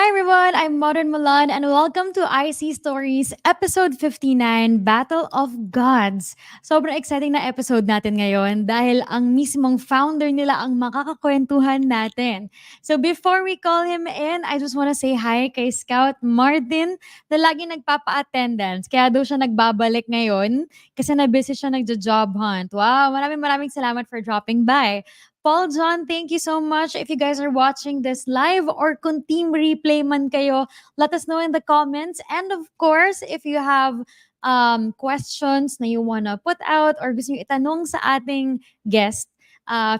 Hi everyone, I'm Modern Milan and welcome to IC Stories episode 59, Battle of Gods. Sobrang exciting na episode natin ngayon dahil ang mismong founder nila ang makakakwentuhan natin. So before we call him in, I just want to say hi kay Scout Martin na lagi nagpapa-attendance. Kaya daw siya nagbabalik ngayon kasi na-busy siya nagja-job hunt. Wow, maraming maraming salamat for dropping by. Paul John, thank you so much. If you guys are watching this live or kung team replay man kayo, let us know in the comments. And of course, if you have questions na you wanna put out or gusto nyo itanong sa ating guest,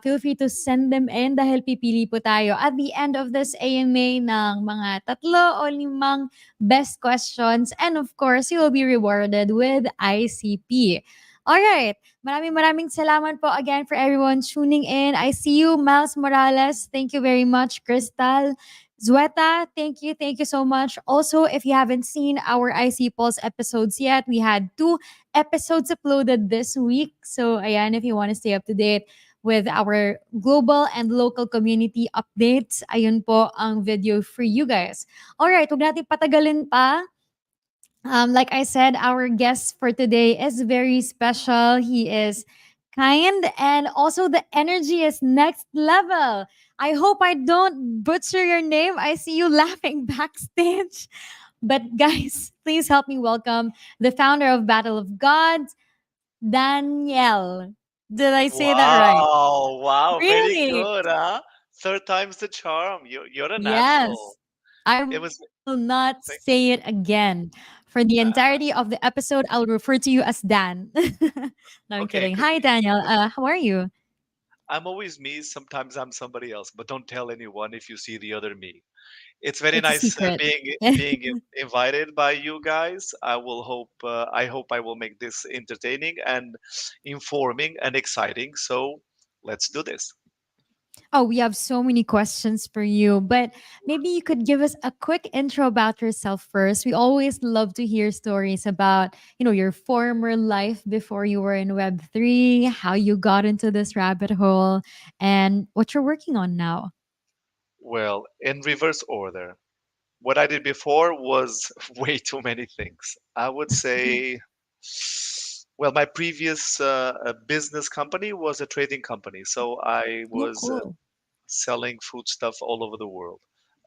feel free to send them in dahil pipili po tayo at the end of this AMA ng mga 3 o 5 best questions. And of course, you will be rewarded with ICP. All right. Maraming maraming salamat po again for everyone tuning in. I see you, Miles Morales. Thank you very much, Crystal. Zueta, thank you so much. Also, if you haven't seen our IC Pulse episodes yet, we had 2 episodes uploaded this week. So, ayan, if you want to stay up to date with our global and local community updates, ayun po ang video for you guys. All right, huwag natin patagalin pa. Like I said, our guest for today is very special. He is kind and also the energy is next level. I hope I don't butcher your name. I see you laughing backstage. But guys, please help me welcome the founder of Battle of Gods, Danielle. Did I say that right? Wow, wow, very Really? good, huh? Third time's the charm. You're a natural. Yes. I It will was not th- say it again. For the entirety uh, of the episode, I'll refer to you as Dan. No, I'm okay, kidding. because Hi, Daniel. How are you? I'm always me. Sometimes I'm somebody else, but don't tell anyone if you see the other me. It's very It's a nice secret. being invited by you guys. I hope I will make this entertaining and informing and exciting. So let's do this. Oh, we have so many questions for you, but maybe you could give us a quick intro about yourself first. We always love to hear stories about, your former life before you were in Web3, how you got into this rabbit hole, and what you're working on now. Well, in reverse order. What I did before was way too many things. I would say, well, my previous business company was a trading company. So I Oh, was cool. selling food stuff all over the world.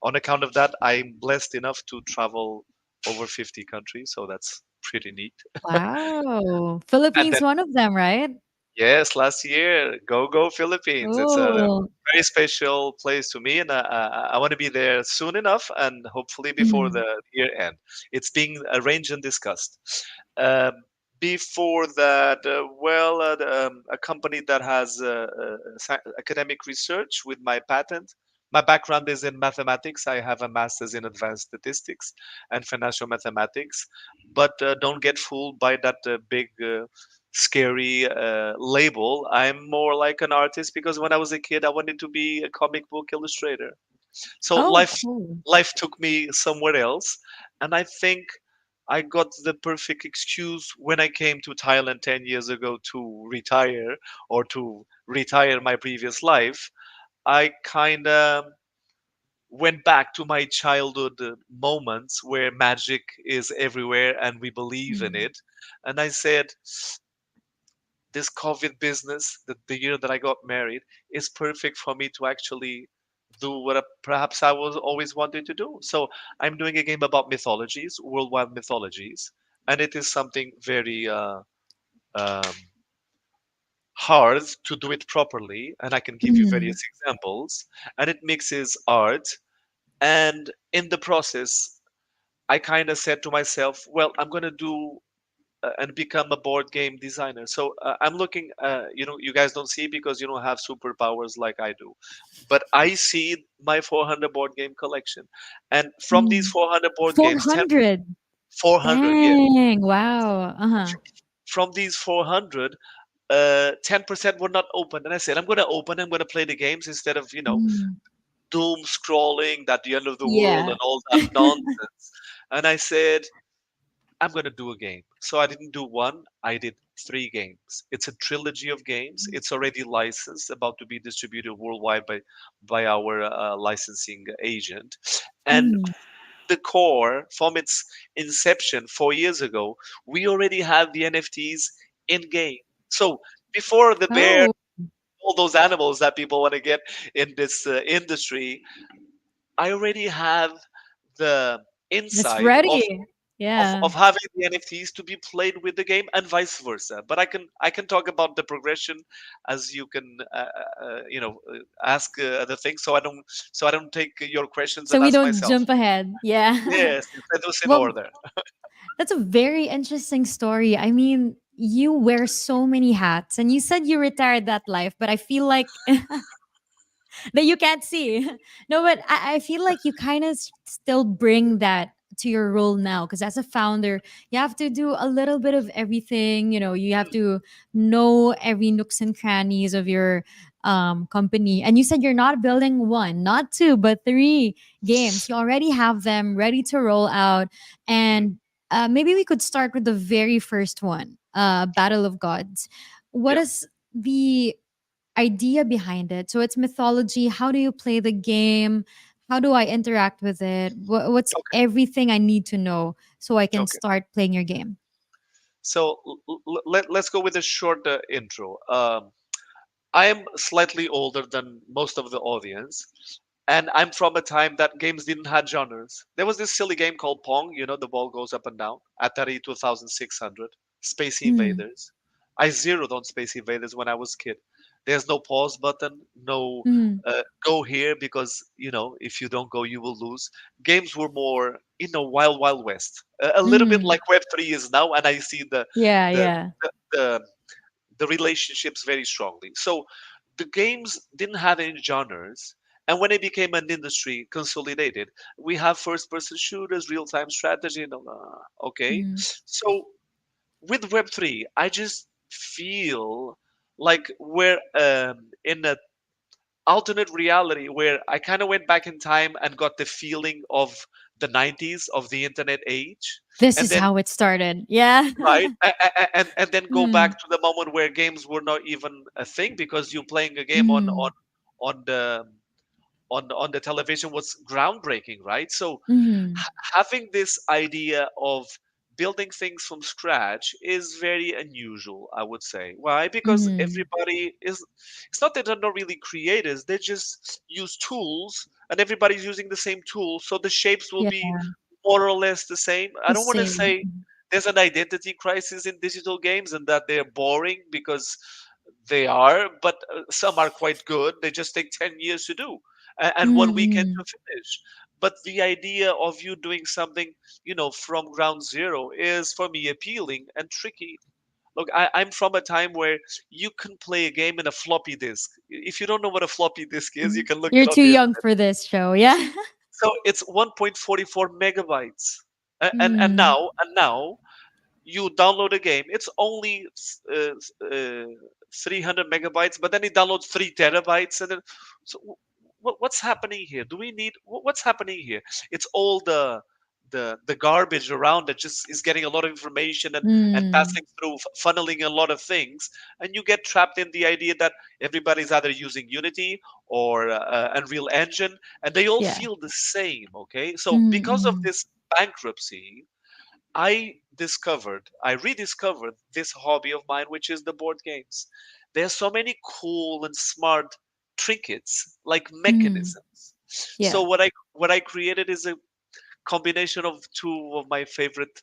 On account of that, I'm blessed enough to travel over 50 countries. So that's pretty neat. Wow. And Philippines then, one of them, right? yes, last year, go Philippines. It's a Oh. very special place to me, and I want to be there soon enough, and hopefully before Mhm. the year end. It's being arranged and discussed. Um, Before that, a company that has academic research with my patent. My background is in mathematics. I have a master's in advanced statistics and financial mathematics, but don't get fooled by that big scary label. I'm more like an artist because when I was a kid, I wanted to be a comic book illustrator. So Oh, life cool. life took me somewhere else, and I think I got the perfect excuse when I came to Thailand 10 years ago to retire or to retire my previous life. I kind of went back to my childhood moments where magic is everywhere and we believe in Mhm. it. And I said, this COVID business, the year that I got married, is perfect for me to actually do what perhaps I was always wanting to do. So I'm doing a game about mythologies, worldwide mythologies, and it is something very um, hard to do it properly. And I can give you Mhm. various examples. And it mixes art, and in the process, I kind of said to myself, well, I'm going to do and become a board game designer. So I'm looking, you guys don't see because you don't have superpowers like I do, but I see my 400 board game collection, and from these Mhm. 400 board games, 400. 400, yeah, Dang, wow. Uh-huh. from these 400, 10% were not open, and I said I'm going to open, I'm going to play the games instead of Mm. doom scrolling, that the end of the world Yeah. and all that nonsense. And I said I'm going to do a game. So I didn't do one, I did 3 games. It's a trilogy of games. It's already licensed, about to be distributed worldwide by our licensing agent. And Mm. the core, from its inception 4 years ago, we already have the NFTs in game. So before the bear, Oh, all those animals that people want to get in this industry, I already have the it's inside ready. Yeah. of having the NFTs to be played with the game and vice versa. But I can talk about the progression as you can ask other things. So I don't take your questions So and we ask don't myself. jump ahead. Yeah. Yes, I do in Well, order. that's a very interesting story. I mean, you wear so many hats and you said you retired that life, but I feel like that you can't see. No, but I feel like you kind of still bring that to your role now because as a founder, you have to do a little bit of everything. You know, you have to know every nooks and crannies of your company. And you said you're not building one, not two, but three games. You already have them ready to roll out. Mhm. And maybe we could start with the very first one, Battle of Gods. What Yeah. is the idea behind it? So it's mythology. How do you play the game? How do I interact with it? What's Okay. everything I need to know so I can Okay. start playing your game? So let's go with a short intro. I am slightly older than most of the audience, and I'm from a time that games didn't have genres. There was this silly game called Pong, the ball goes up and down, Atari 2600, Space Mm, Invaders. I zeroed on Space Invaders when I was kid. There's no pause button, no mm, go here because, if you don't go, you will lose. Games were more, wild, wild west. A little bit mm. like Web3 is now, and I see Yeah, the, yeah. the the relationships very strongly. So the games didn't have any genres. And when it became an industry consolidated, we have first person shooters, real time strategy. Okay. Mm, So with Web3, I just feel like we're in an alternate reality where I kind of went back in time and got the feeling of the 90s, of the internet age. this And is then how it started. Yeah. right, and then go Mm, back to the moment where games were not even a thing because you playing a game on mm, on on the on the television was groundbreaking, right? So mm, having this idea of building things from scratch is very unusual, I would say. Why? Because mm. everybody is, it's not that they're not really creators, they just use tools and everybody's using the same tool, so the shapes will Yeah, be more or less the same. I the don't want to same. say there's an identity crisis in digital games and that they're boring, because they are, but some are quite good. They just take 10 years to do and Mm, 1 weekend mm, to finish. But the idea of you doing something, from ground zero is for me appealing and tricky. Look, I'm from a time where you can play a game in a floppy disk. If you don't know what a floppy disk is, you mm. can look You're it on too the young internet. for this show. Yeah. So it's 1.44 megabytes. And Mm, now you download a game. It's only 300 megabytes, but then it downloads 3 terabytes, and then so what's happening here? Do we need what's happening here? It's all the garbage around that just is getting a lot of information and mm. passing through, funneling a lot of things, and you get trapped in the idea that everybody's either using Unity or Unreal Engine, and they all Yeah. feel the same. Okay, so Mm, because of mm, this bankruptcy, I rediscovered this hobby of mine, which is the board games. There's so many cool and smart trinkets, like mm. mechanisms. So Yeah. what I created is a combination of two of my favorite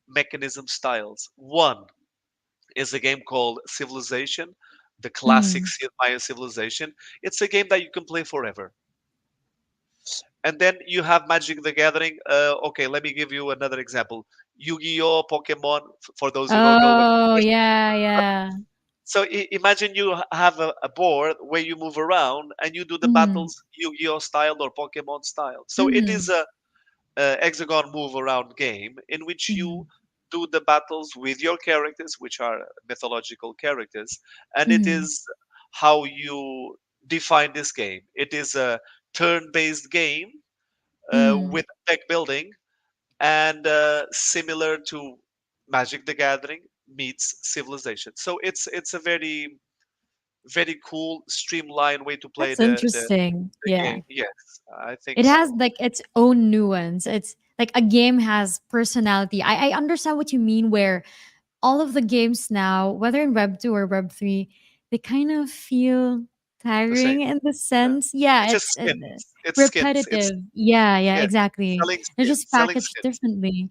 mechanism styles. One is a game called Civilization, the classic Mm. Maya Civilization. It's a game that you can play forever. And then you have Magic the Gathering. Okay, let me give you another example. Yu-Gi-Oh, Pokemon, for those who don't know what Oh, it is. yeah, yeah. So imagine you have a board where you move around and you do the Mhm, battles Yu-Gi-Oh style or Pokemon style. So it is mhm, a hexagon move around game in which you mhm, do the battles with your characters, which are mythological characters, and it mhm, is how you define this game. It is a turn-based game mhm, with deck building, and similar to Magic the Gathering. meets civilization. So it's a very very cool streamlined way to play That's interesting. the Yeah. game. Yes, I think It has so. like its own nuance. It's like a game has personality. I understand what you mean where all of the games now, whether in Web 2 or Web 3, they kind of feel The same. tiring in the Yeah. sense. Yeah, It's just it's skins. It's skins. It's repetitive. Yeah, yeah, yeah, exactly. selling They're skins, just selling packaged skins. differently.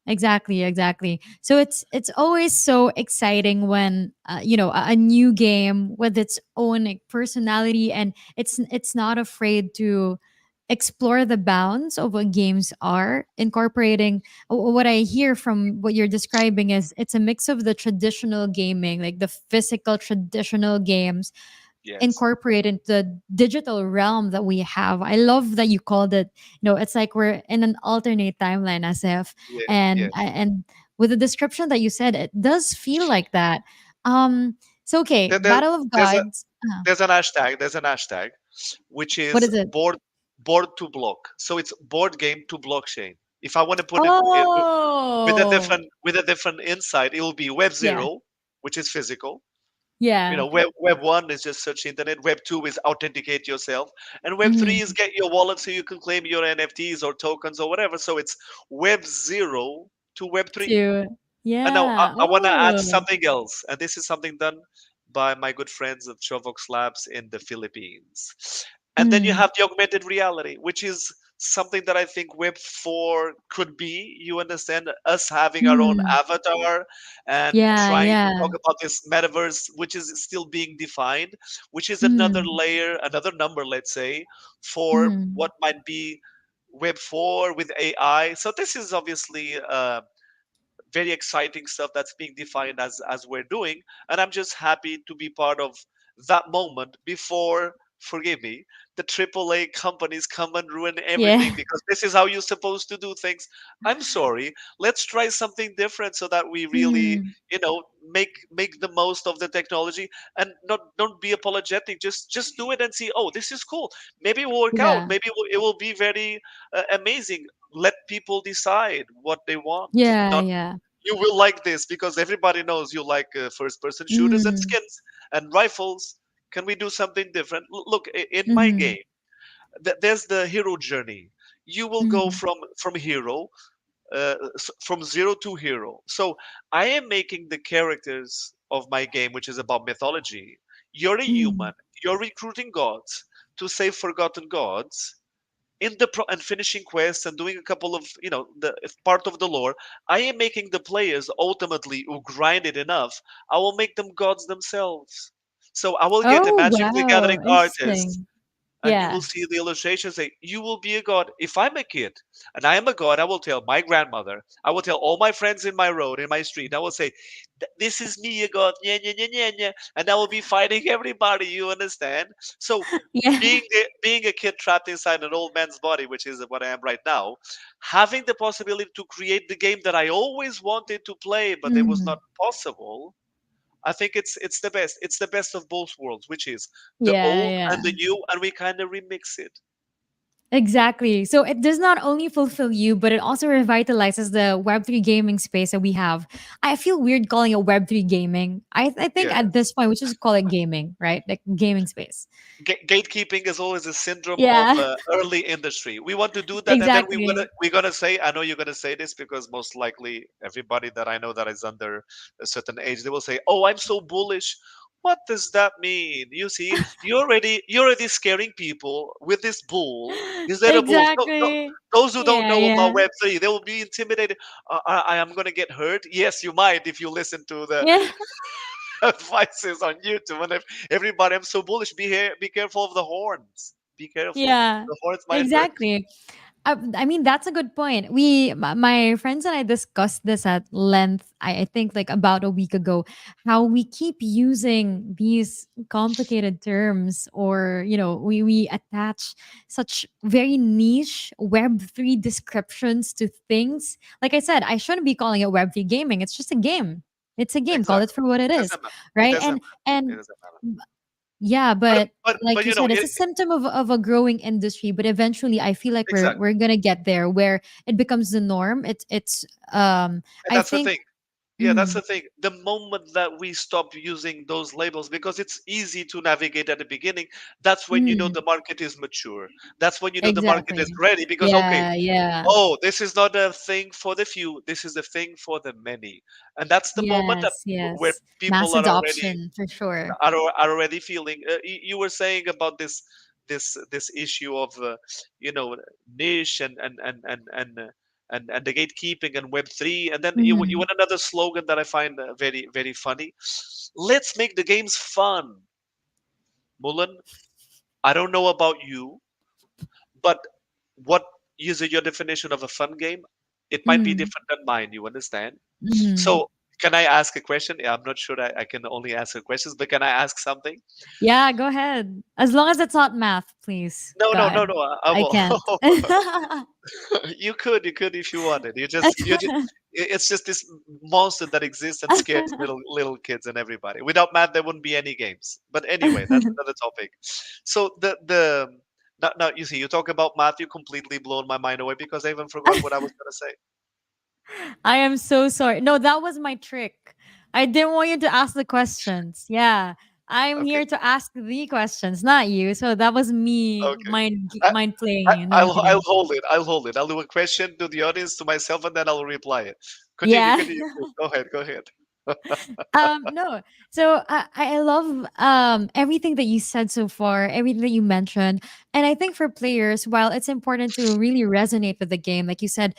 Exactly, exactly. So it's always so exciting when a new game with its own like, personality, and it's not afraid to explore the bounds of what games are incorporating. What I hear from what you're describing is it's a mix of the traditional gaming, like the physical traditional games Yes, incorporate into the digital realm that we have. I love that you called it, it's like we're in an alternate timeline as if, yeah, and yes. and with the description that you said, it does feel like that. So okay, There, there, Battle of there's a Gods. there's an hashtag. There's an hashtag, which What is is it? board to block. So it's board game to blockchain. If I want to put it Oh, with a different insight, it will be Web yeah, Zero, which is physical. You yeah. know, Web One is just search internet. Web Two is authenticate yourself, and Web Three is Hmm. get your wallet so you can claim your NFTs or tokens or whatever. So it's Web Zero to Web Three. To And now yeah. I want to add Oh. something else, and this is something done by my good friends of Chovox Labs in the Philippines. And then you Mm. have the augmented reality, which is something that I think Web 4 could be. You understand, us having our own Mm. avatar and Yeah, trying to yeah. talk about this metaverse, which is still being defined, which is another Mm. layer, another number, let's say, for Mm. what might be Web 4 with AI. So this is obviously very exciting stuff that's being defined as we're doing, and I'm just happy to be part of that moment before, forgive me, the AAA companies come and ruin everything, Yeah. because this is how you're supposed to do things. I'm sorry, let's try something different so that we really, Mm. make the most of the technology, and not don't be apologetic. Just do it and see, oh, this is cool, maybe it will work out, Yeah. maybe it will be very amazing. Let people decide what they want, Yeah, not yeah. you will like this because everybody knows you like first person shooters and Mm. skins and rifles. Can we do something different? Look, in my Mhm. game, there's the hero journey. You will go Mhm. from hero, from zero to hero. So I am making the characters of my game, which is about mythology. You're a human, Mm. you're recruiting gods to save forgotten gods and finishing quests and doing a couple of, the if part of the lore. I am making the players ultimately who grind it enough, I will make them gods themselves. So I will get a Oh, magically wow. gathering artist, Interesting. and you will Yeah. see the illustration say, you will be a god. If I'm a kid and I am a god, I will tell my grandmother, I will tell all my friends in my road, in my street, I will say, this is me, a god, yeah, yeah, yeah, yeah, yeah. And I will be fighting everybody, you understand? So Yeah. being a kid trapped inside an old man's body, which is what I am right now, having the possibility to create the game that I always wanted to play, but it was not Mhm. possible. I think it's the best. It's the best of both worlds, which is the Yeah, old and yeah. the new, and we kind of remix it. Exactly. So it does not only fulfill you, but it also revitalizes the Web3 gaming space that we have. I feel weird calling it Web3 gaming. I think Yeah. at this point, we should just call it gaming, right? Like gaming space. Gatekeeping is always a syndrome of Yeah, early industry. We want to do that, and then exactly. we're gonna say, I know you're gonna say this because most likely everybody that I know that is under a certain age, they will say, "Oh, I'm so bullish." What does that mean? You see, you're already scaring people with this bull. Is that a bull? No, no, Exactly. those who don't Yeah, know yeah. about Web3, they will be intimidated. I am gonna get hurt. Yes, you might if you listen to the Yeah. advices on YouTube. And if everybody, I'm so bullish. Be careful of the horns. Be careful. Yeah, The horns might hurt you. exactly. I mean, that's a good point. My friends and I discussed this at length. I think like about a week ago, how we keep using these complicated terms, or we attach such very niche Web3 descriptions to things. Like I said, I shouldn't be calling it Web3 gaming. It's just a game. It's a game. Call it Exactly. for what it It is, doesn't matter. It right? doesn't matter. It And doesn't matter. yeah, But but but like but you you know said, it's it a symptom of a growing industry. But eventually, I feel like we're exactly. gonna get there where it becomes the norm. It's And I that's the think thing. Yeah, that's Mm-hmm. the thing. The moment that we stop using those labels, because it's easy to navigate at the beginning, that's when you know Mm-hmm. the market is mature. That's when you know the market is Exactly. ready. Because, okay, Yeah, yeah. oh, this is not a thing for the few, this is a thing for the many. And that's the moment that Yes, where yes. Mass people adoption for sure. are already feeling. You were saying about this issue of niche and the gatekeeping and Web3, and then you Mhm. want another slogan that I find very very funny. Let's make the games fun, Mullen. I don't know about you, but what is your definition of a fun game? It might be Mhm. different than mine. You understand? Mhm. So can I ask a question? Yeah, I'm not sure I can only answer questions, but can I ask something? Yeah, go ahead. As long as it's not math, please. No, no, God, no, no. I I will. can't. You could if you wanted. It's just this monster that exists and scares little kids and everybody. Without math, there wouldn't be any games. But anyway, that's another topic. So the now you see, you talk about math, you completely blown my mind away because I even forgot what I was gonna say. I am so sorry. No, that was my trick. I didn't want you to ask the questions. Yeah. I'm Okay, here to ask the questions, not you. So that was me okay. mind playing I, you. No, I'm I'll kidding. hold it. I'll hold it. I'll do a question to the audience, to myself, and then I'll reply it. Continue. Yeah. Continue. Please. Go ahead. Go ahead. No. So I love everything that you said so far, everything that you mentioned. And I think for players, while it's important to really resonate with the game, like you said,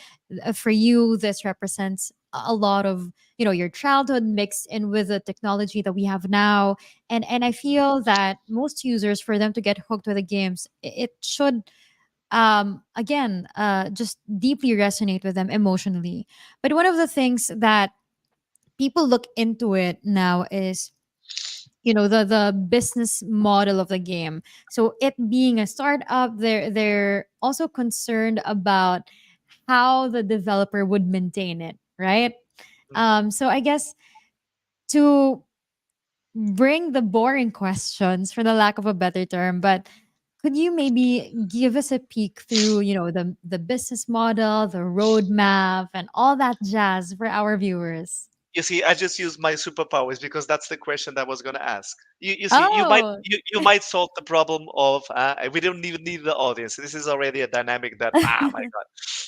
for you, this represents a lot of, your childhood mixed in with the technology that we have now. And I feel that most users, for them to get hooked with the games, it should again just deeply resonate with them emotionally. But one of the things that people look into it now is, the business model of the game. So it being a startup, they're also concerned about how the developer would maintain it, right? Mhm. So I guess, to bring the boring questions, for the lack of a better term, but could you maybe give us a peek through, the business model, the roadmap, and all that jazz for our viewers? You see, I just used my superpowers because that's the question that I was going to ask. You see, Oh. you might solve the problem of we don't even need the audience. This is already a dynamic that my god.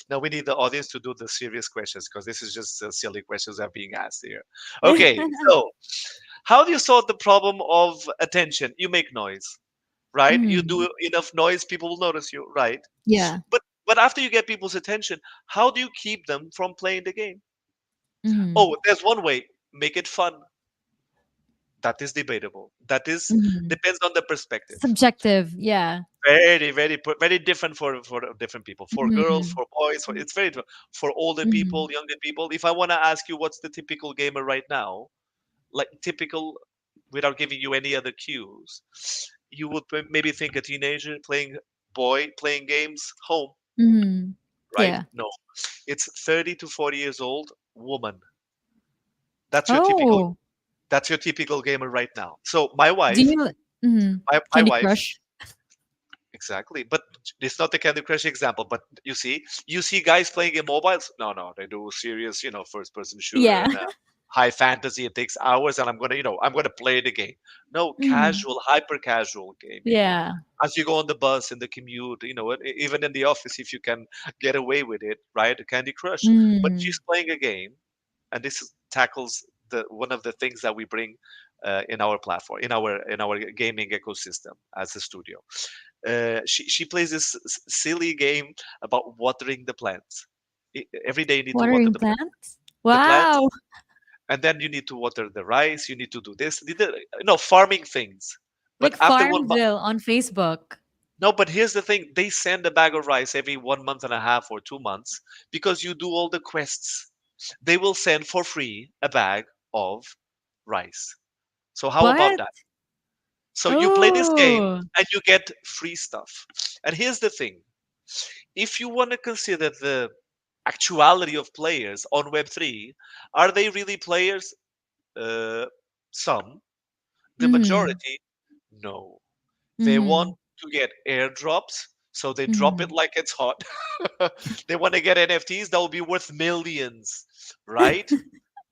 No, we need the audience to do the serious questions because this is just silly questions that are being asked here. Okay, so how do you solve the problem of attention? You make noise, right? You Mhm. do enough noise, people will notice you, right? Yeah. But after you get people's attention, how do you keep them from playing the game? Mhm. Oh, there's one way. Make it fun. That is debatable. That is Mhm. depends on the perspective. Subjective, yeah. Very, very different for different people. For girls, Mhm. for boys, it's very different. For older Mhm. people, younger people. If I want to ask you what's the typical gamer right now, like typical, without giving you any other cues, you would maybe think a teenager playing games home, Mhm. right? Yeah. No, it's 30 to 40 years old woman. That's your typical. Oh, That's your typical gamer right now. So my do wife, you my Candy wife. Crush? Exactly, but it's not the Candy Crush example. But you see guys playing in mobiles. No, no, they do serious, first-person shooter Yeah. and high fantasy. It takes hours, and I'm gonna play the game. No, Mhm. casual, hyper casual gaming. Yeah. As you go on the bus, in the commute, even in the office, if you can get away with it, right? Candy Crush. But Mm. she's playing a game, and tackles the one of the things that we bring in our platform, in our gaming ecosystem as a studio. She plays this silly game about watering the plants. Every day you need to water Watering plants? the plants, Wow. and then you need to water the rice. You need to do this, farming things. But Like after 1 month, Farmville on Facebook. no. But here's the thing: they send a bag of rice every 1 month and a half or 2 months because you do all the quests. They will send for free a bag of rice. So how about What? that? So you play this game Oh. and you get free stuff. And here's the thing: if you want to consider the actuality of players on Web3, are they really players? Uh, some. The Mhm. majority, no. They want Mhm. to get airdrops, so they drop it Mhm. like it's hot. They want to get NFTs that will be worth millions, right?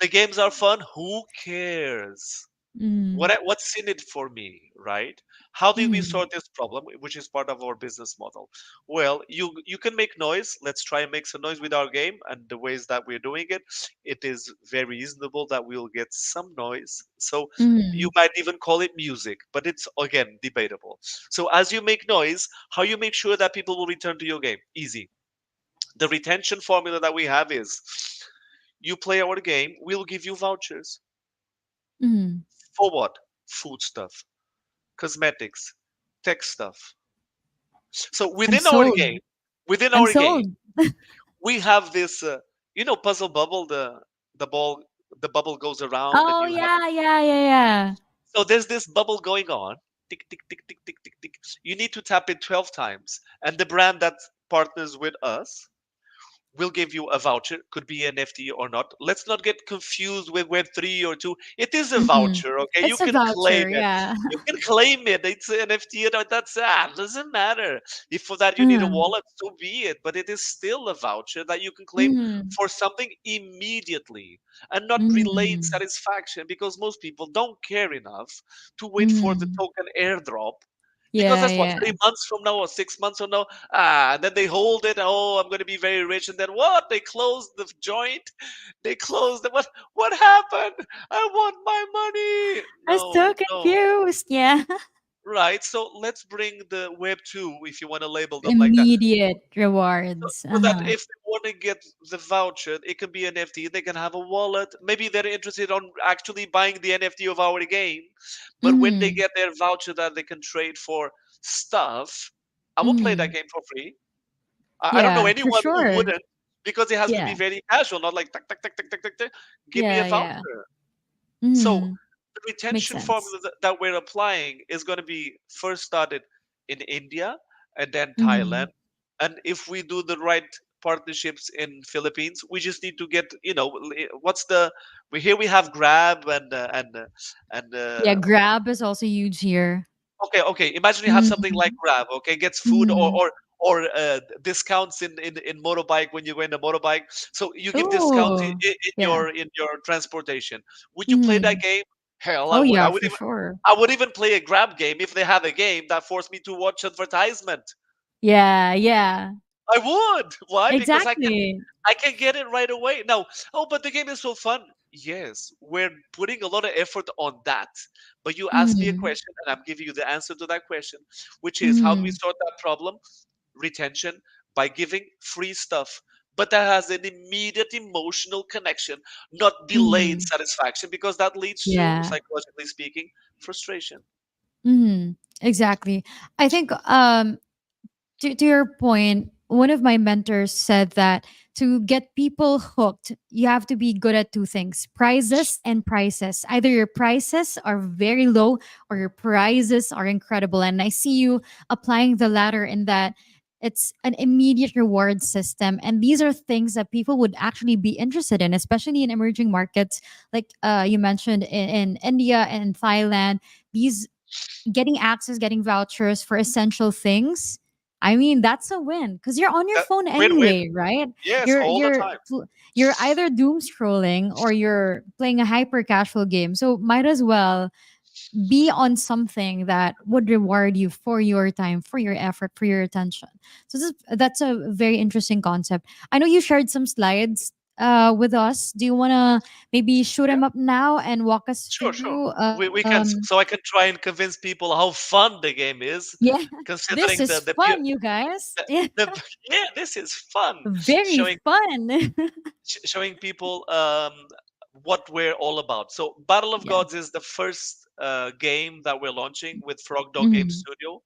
The games are fun. Who cares? Mm. What's in it for me, right? How do we Mm. sort this problem, which is part of our business model? Well, you can make noise. Let's try and make some noise with our game, and the ways that we're doing it, it is very reasonable that we'll get some noise. So you Mm. might even call it music, but it's again debatable. So as you make noise, how you make sure that people will return to your game? Easy. The retention formula that we have is you play our game, we'll give you vouchers. Mm. For what? Food stuff, cosmetics, tech stuff. So I'm sold. within I'm our game, sold. we have this, puzzle bubble. The ball, the bubble goes around, and Oh you have. yeah, yeah, yeah, yeah. So there's this bubble going on. Tick tick tick tick tick tick tick. You need to tap it 12 times, and the brand that partners with us will give you a voucher. Could be NFT or not. Let's not get confused with Web3 or 2. It is a Mm. voucher, okay? You It's a can claim voucher, it. yeah. You can claim it. It's an NFT. That's doesn't matter. If for that you need a Mm. wallet, so be it. But it is still a voucher that you can claim Mm. for something immediately and not relayed Mm. satisfaction, because most people don't care enough to wait for the Mm. token airdrop, because Yeah, that's what, yeah. 3 months from now or 6 months from now. And then they hold it. Oh, I'm going to be very rich. And then what? They close the joint. They close the what happened? I want my money. I'm so No, no. confused. Yeah. Right. So let's bring the web 2, if you want to label them like that. Immediate So, rewards. so that Uh-huh. if they want to get the voucher, it can be an NFT. They can have a wallet. Maybe they're interested on actually buying the NFT of our game. But when they Mm. get their voucher that they can trade for stuff, I will play that Mm. game for free. I don't know Yeah, for anyone who sure. wouldn't, because it has to be Yeah. very casual, not like tuck, tuck, tuck, tuck, tuck, tuck, tuck. Give me a Yeah, yeah. voucher. So Mm. the Makes retention sense. formula that we're applying is going to be first started in India and then Thailand. Mm. And if we do the right partnerships in Philippines, we just need to get, what's the here we have Grab and Yeah, Grab is also huge here. okay. Imagine you have something like Mm. Grab, okay, gets food Mm. or discounts in motorbike when you go in a motorbike. So you give discounts Oh, yeah. in your transportation. Would you play that Mhm. game? Hell, I Oh, would. yeah, for sure. I would even play a Grab game if they have a game that forced me to watch advertisement. Yeah, yeah. I would. Why? Because Exactly. I can get it right away. Now, oh, but the game is so fun. Yes, we're putting a lot of effort on that. But you asked me a Mhm. question, and I'm giving you the answer to that question, which is how do we Mhm. sort that problem? Retention, by giving free stuff. But that has an immediate emotional connection, not delayed Mhm. satisfaction, because that leads to, Yeah. psychologically speaking, frustration. Mhm. Exactly. I think to your point, one of my mentors said that to get people hooked, you have to be good at two things: prizes and prices. Either your prices are very low or your prizes are incredible. And I see you applying the latter in that it's an immediate reward system. And these are things that people would actually be interested in, especially in emerging markets, like you mentioned in India and Thailand. These getting access, getting vouchers for essential things. I mean, that's a win because you're on your That phone win-win. anyway, right? Yes, You're all the you're time. you're either doom scrolling or you're playing a hyper casual game. So might as well be on something that would reward you for your time, for your effort, for your attention. So that's a very interesting concept. I know you shared some slides with us. Do you want to maybe shoot Yeah, them up now and walk us sure, sure. through? We can, so I can try and convince people how fun the game is, Yeah, this considering is fun, you guys. Yeah, yeah, this is fun, very showing fun. showing people what we're all about. So Battle of Yeah. Gods is the first game that we're launching with Frog Dog Game Mhm. Studio.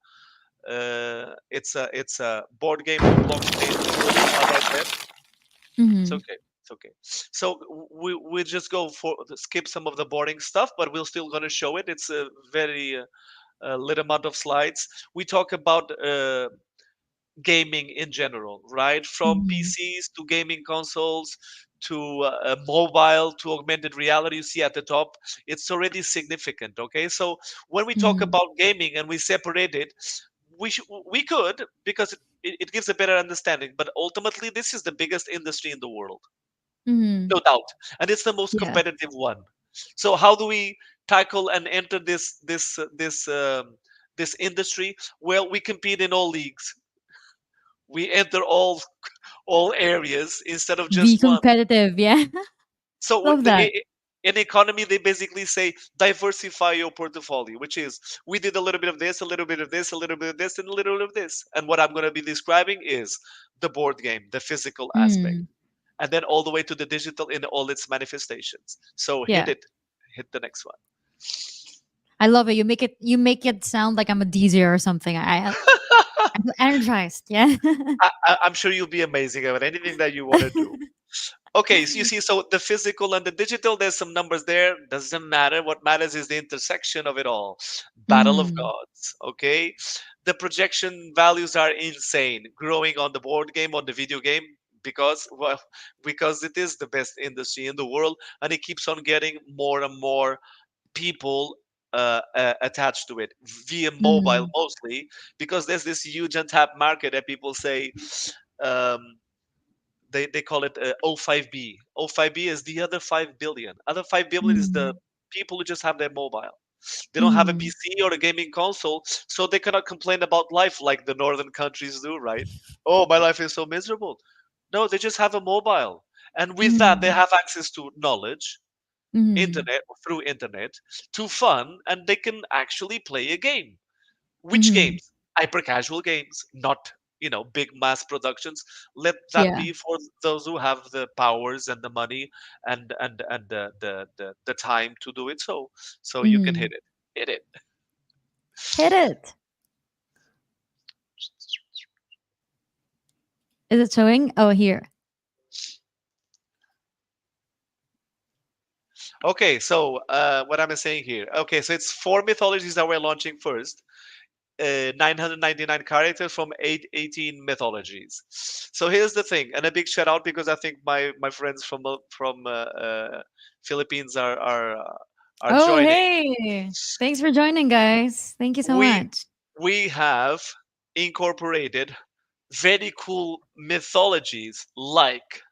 It's a board game on blockchain, fully, as I said. It's Mhm. okay. It's okay. So we just go for skip some of the boring stuff, but we're still gonna show it. It's a very little amount of slides. We talk about gaming in general, right? From Mhm. PCs to gaming consoles to mobile to augmented reality. You see at the top, it's already significant. Okay, so when we talk Mhm. about gaming and we separate it, we could, because it gives a better understanding. But ultimately, this is the biggest industry in the world. Mhm. no doubt, and it's the most Yeah. competitive one. So how do we tackle and enter this industry? Well, we compete in all leagues. We enter all areas instead of Be just one. competitive, yeah. So Love that. in economy, they basically say diversify your portfolio, which is we did a little bit of this, a little bit of this, a little bit of this, and a little bit of this. And what I'm going to be describing is the board game, the physical aspect, Mm. and then all the way to the digital in all its manifestations. So Yeah. hit the next one. I love it. You make it sound like I'm a DJ or something. I'm energized. Yeah. I'm sure you'll be amazing at anything that you want to do. Okay, so you see, so the physical and the digital, there's some numbers there. Doesn't matter. What matters is the intersection of it all. Battle of Mhm. gods. Okay, the projection values are insane, growing on the board game, on the video game, because well, because it is the best industry in the world, and it keeps on getting more and more people attached to it via mobile Mhm. mostly, because there's this huge untapped market that people say. Um, they call it O5B. O5B is the other 5 billion. Other 5 billion is the Mhm. people who just have their mobile. They don't have a Mhm. PC or a gaming console, so they cannot complain about life like the northern countries do, right? Oh, my life is so miserable. No, they just have a mobile. And with that, they Mhm. have access to knowledge, Mhm. internet, or through internet, to fun, and they can actually play a game. Which Mhm. games? Hyper casual games, not big mass productions. Let that Yeah. be for those who have the powers and the money and the time to do it. So you can Mhm. hit it. Hit it. Hit it. Is it showing? Oh, here. Okay, so what am I saying here? Okay, so it's four mythologies that we're launching first. 999 characters from 18 mythologies. So here's the thing, and a big shout out because I think my friends from Philippines are Oh, joining. hey. Thanks for joining, guys. Thank you so We much. we have incorporated very cool mythologies like,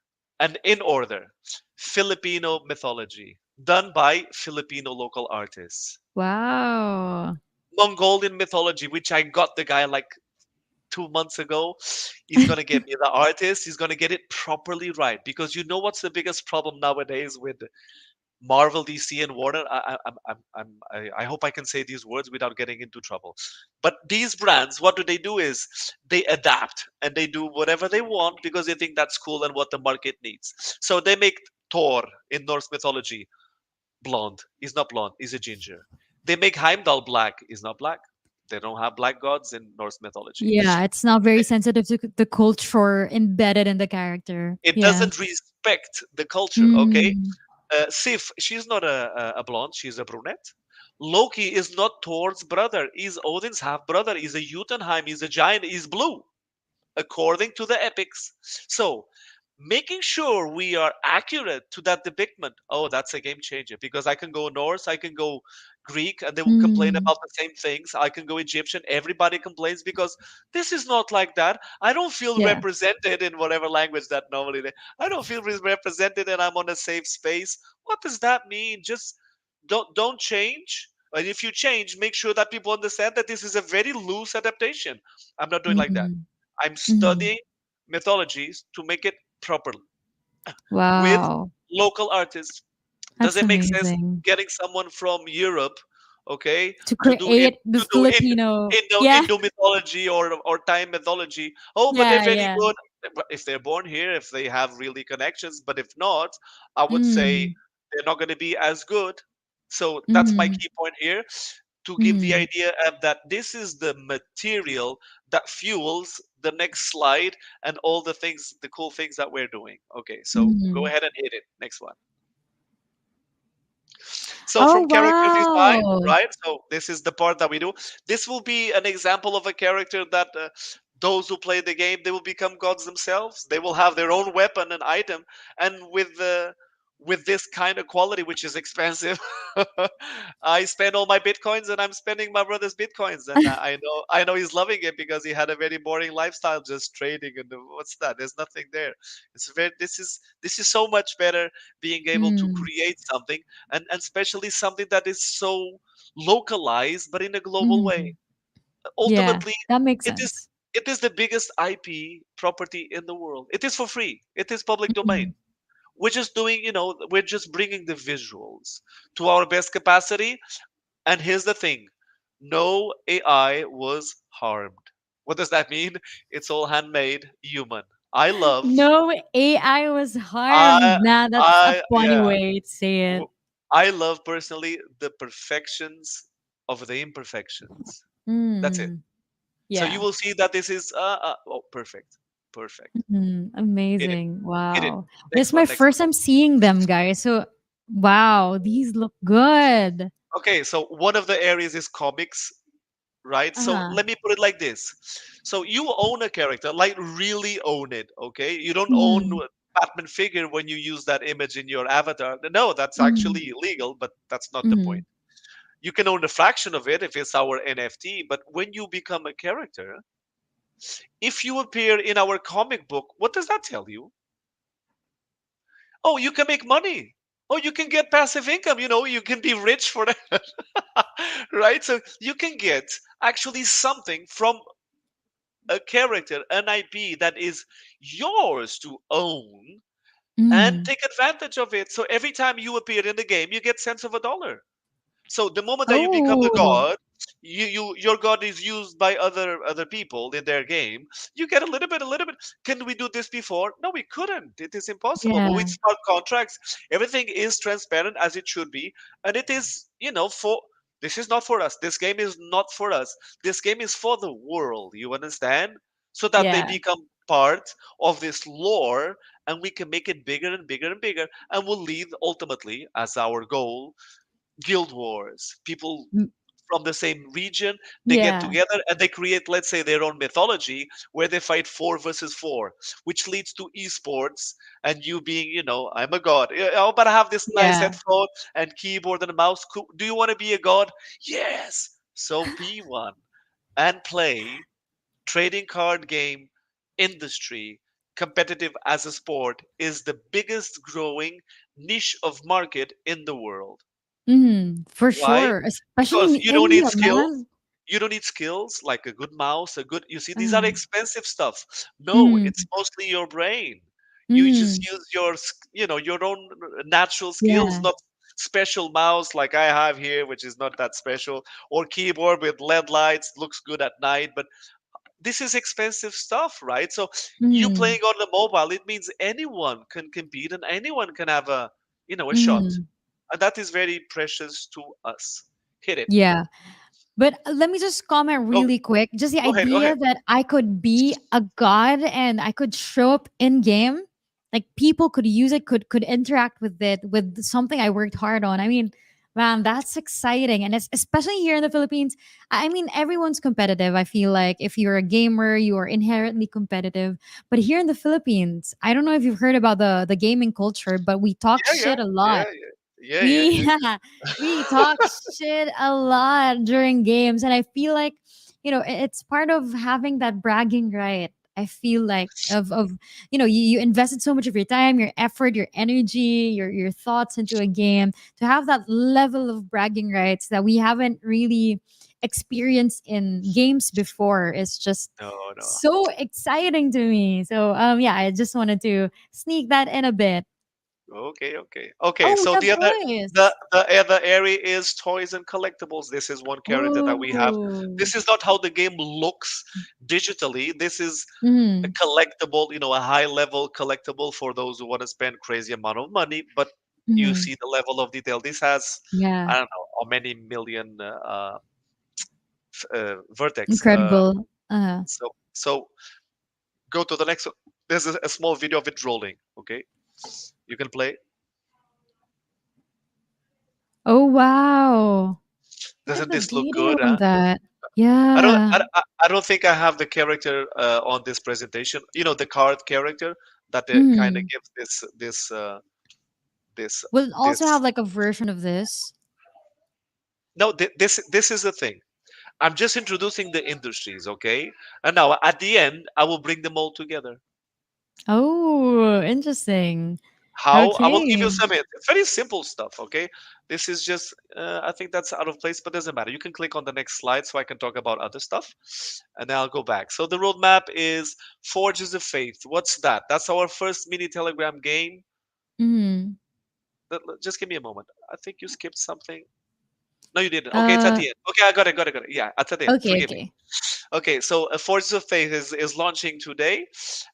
and in order, Filipino mythology done by Filipino local artists. Wow. Mongolian mythology, which I got the guy like 2 months ago. He's gonna get me the artist. He's gonna get it properly right, because you know what's the biggest problem nowadays with Marvel, DC, and Warner. I hope I can say these words without getting into trouble. But these brands, what do is they adapt and they do whatever they want because they think that's cool and what the market needs. So they make Thor in Norse mythology blonde. He's not blonde. He's a ginger. They make Heimdall black. He's not black. They don't have black gods in Norse mythology. Yeah, it's not very sensitive to the culture embedded in the character. It Yeah. doesn't respect the culture. Okay, Mm. Sif, she's not a blonde, she's a brunette. Loki is not Thor's brother, he's Odin's half brother, he's a Jotunheim, he's a giant, he's blue, according to the epics. So, making sure we are accurate to that depiction, oh, that's a game changer, because I can go Norse, I can go Greek, and they will complain Mm. about the same things. I can go Egyptian, everybody complains because this is not like that. I don't feel Yeah. represented in whatever language that normally I don't feel represented and I'm on a safe space. What does that mean? Just don't change. And if you change, make sure that people understand that this is a very loose adaptation. I'm not doing like that. Mhm. I'm Mhm. studying mythologies to make it proper with Wow. local artists. Does That's it make sense amazing. getting someone from Europe, okay, To to do it create the to do Filipino. Yeah. Indo mythology or time mythology? Oh, but they're Yeah, very yeah. good. But if they're born here, if they have really connections, but if not, I would say Mm. they're not going to be as good. So that's my Mhm. key point here, to give the Mhm. idea of that this is the material that fuels the next slide and all the things, the cool things that we're doing. Okay, so go Mhm. ahead and hit it. Next one. So Oh, from character design, wow. right? So this is the part that we do. This will be an example of a character that those who play the game, they will become gods themselves. They will have their own weapon and item, and with this kind of quality, which is expensive. I spend all my bitcoins, and I'm spending my brother's bitcoins, and I know he's loving it because he had a very boring lifestyle just trading. And what's that? There's nothing there. It's very this is so much better being able to Mm, create something, and especially something that is so localized but in a global way. mhm. Yeah, Ultimately, that makes it is sense. it is the biggest IP property in the world. It is for free. It is public domain. Mhm. We're just bringing the visuals to our best capacity. And here's the thing: no AI was harmed. What does that mean? It's all handmade, human. I love, No AI was I, harmed. Nah, that's a I, funny yeah, way to say it. w- I love personally the perfections of the imperfections. That's it. Mm, So you yeah. will see that this is, oh, perfect, perfect. Mhm, Hit it, amazing. hit it. Wow. This Next is my one, next one. first time seeing them, guys. So, wow, these look good. Okay, so one of the areas is comics, right? So Uh-huh. let me put it like this. So you own a character, like really own it, okay? You don't own Mhm, a Batman figure when you use that image in your avatar. No, that's mhm, actually illegal, but that's not the point. mhm. You can own a fraction of it if it's our NFT, but when you become a character, if you appear in our comic book, what does that tell you? Oh, you can make money. Oh, you can get passive income. You can be rich for that. Right? So you can get actually something from a character, an IP that is yours to own, and Mhm. take advantage of it. So every time you appear in the game, you get cents of a dollar. So the moment that you become a Oh, god, your god is used by other people in their game. You get a little bit, a little bit. Can we do this before? No, we couldn't. It is impossible. But with yeah, smart contracts, everything is transparent as it should be, and it is, for. This is not for us. This game is not for us. This game is for the world. You understand? So that they yeah. become part of this lore, and we can make it bigger and bigger and bigger, and will lead ultimately as our goal guild wars. People Mm, from the same region, they get yeah, together and they create, let's say, their own mythology where they fight 4 versus 4, which leads to esports. And you being, I'm a god. Yeah, oh, but I have this nice yeah. headphone and keyboard and a mouse. Do you want to be a god? Yes. So be one and play trading card game industry. Competitive as a sport is the biggest growing niche of market in the world. Mhm, for Why? sure, especially Because in you don't need India, skills. man. You don't need skills like a good mouse, you see, these are Uh, expensive stuff. No, it's mhm, mostly your brain. You just mhm. use your own natural skills, Yeah, not special mouse like I have here, which is not that special, or keyboard with LED lights, looks good at night, but this is expensive stuff, right? So you mhm, playing on the mobile, it means anyone can compete and anyone can have a shot. mhm. And that is very precious to us. Hit it. Yeah. But let me just comment Go really quick. Just the go ahead, go idea ahead. that I could be a god and I could show up in game, like people could use it, could interact with it with something I worked hard on. I mean, man, that's exciting, and it's, especially here in the Philippines. I mean, everyone's competitive. I feel like if you're a gamer, you are inherently competitive. But here in the Philippines, I don't know if you've heard about the gaming culture, but we talk Yeah, yeah, shit a yeah, lot. yeah. Yeah, yeah, We yeah. yeah, we talk shit a lot during games, and I feel like it's part of having that bragging right. I feel like of you invested so much of your time, your effort, your energy, your thoughts into a game to have that level of bragging rights that we haven't really experienced in games before is just No, no. so exciting to me. So yeah, I just wanted to sneak that in a bit. Okay, okay. Okay, Oh, we so have the toys. the other area is toys and collectibles. This is one character that we have. Oh. This is not how the game looks digitally. This is a Mhm. collectible, a high level collectible for those who want to spend crazy amount of money, but you Mhm. see the level of detail. This has, Yeah. I don't know, how many million vertex. Incredible. So go to the next one. There's a small video of it rolling. Okay, you can play. Oh, wow. Look at Doesn't the this look detail good? on Huh? that. I don't. Yeah. I don't think I have the character on this presentation. The card character that kind of Mhm. gives this Will it also have this. like a version of this? No, this is the thing. I'm just introducing the industries, okay? And now at the end, I will bring them all together. Oh, interesting. How? I will give you Okay. some hints. It's very simple stuff, okay? This is just, I think that's out of place, but doesn't matter. You can click on the next slide so I can talk about other stuff, and then I'll go back. So the roadmap is Forges of Faith. What's that? That's our first mini Telegram game. Mm. Just give me a moment. I think you skipped something. No, you didn't. Okay, it's at Uh, the end. Okay, I got it, got it, got it. Yeah, it's at the end. okay, Forgive me. okay. Okay, so Forces of Faith is launching today.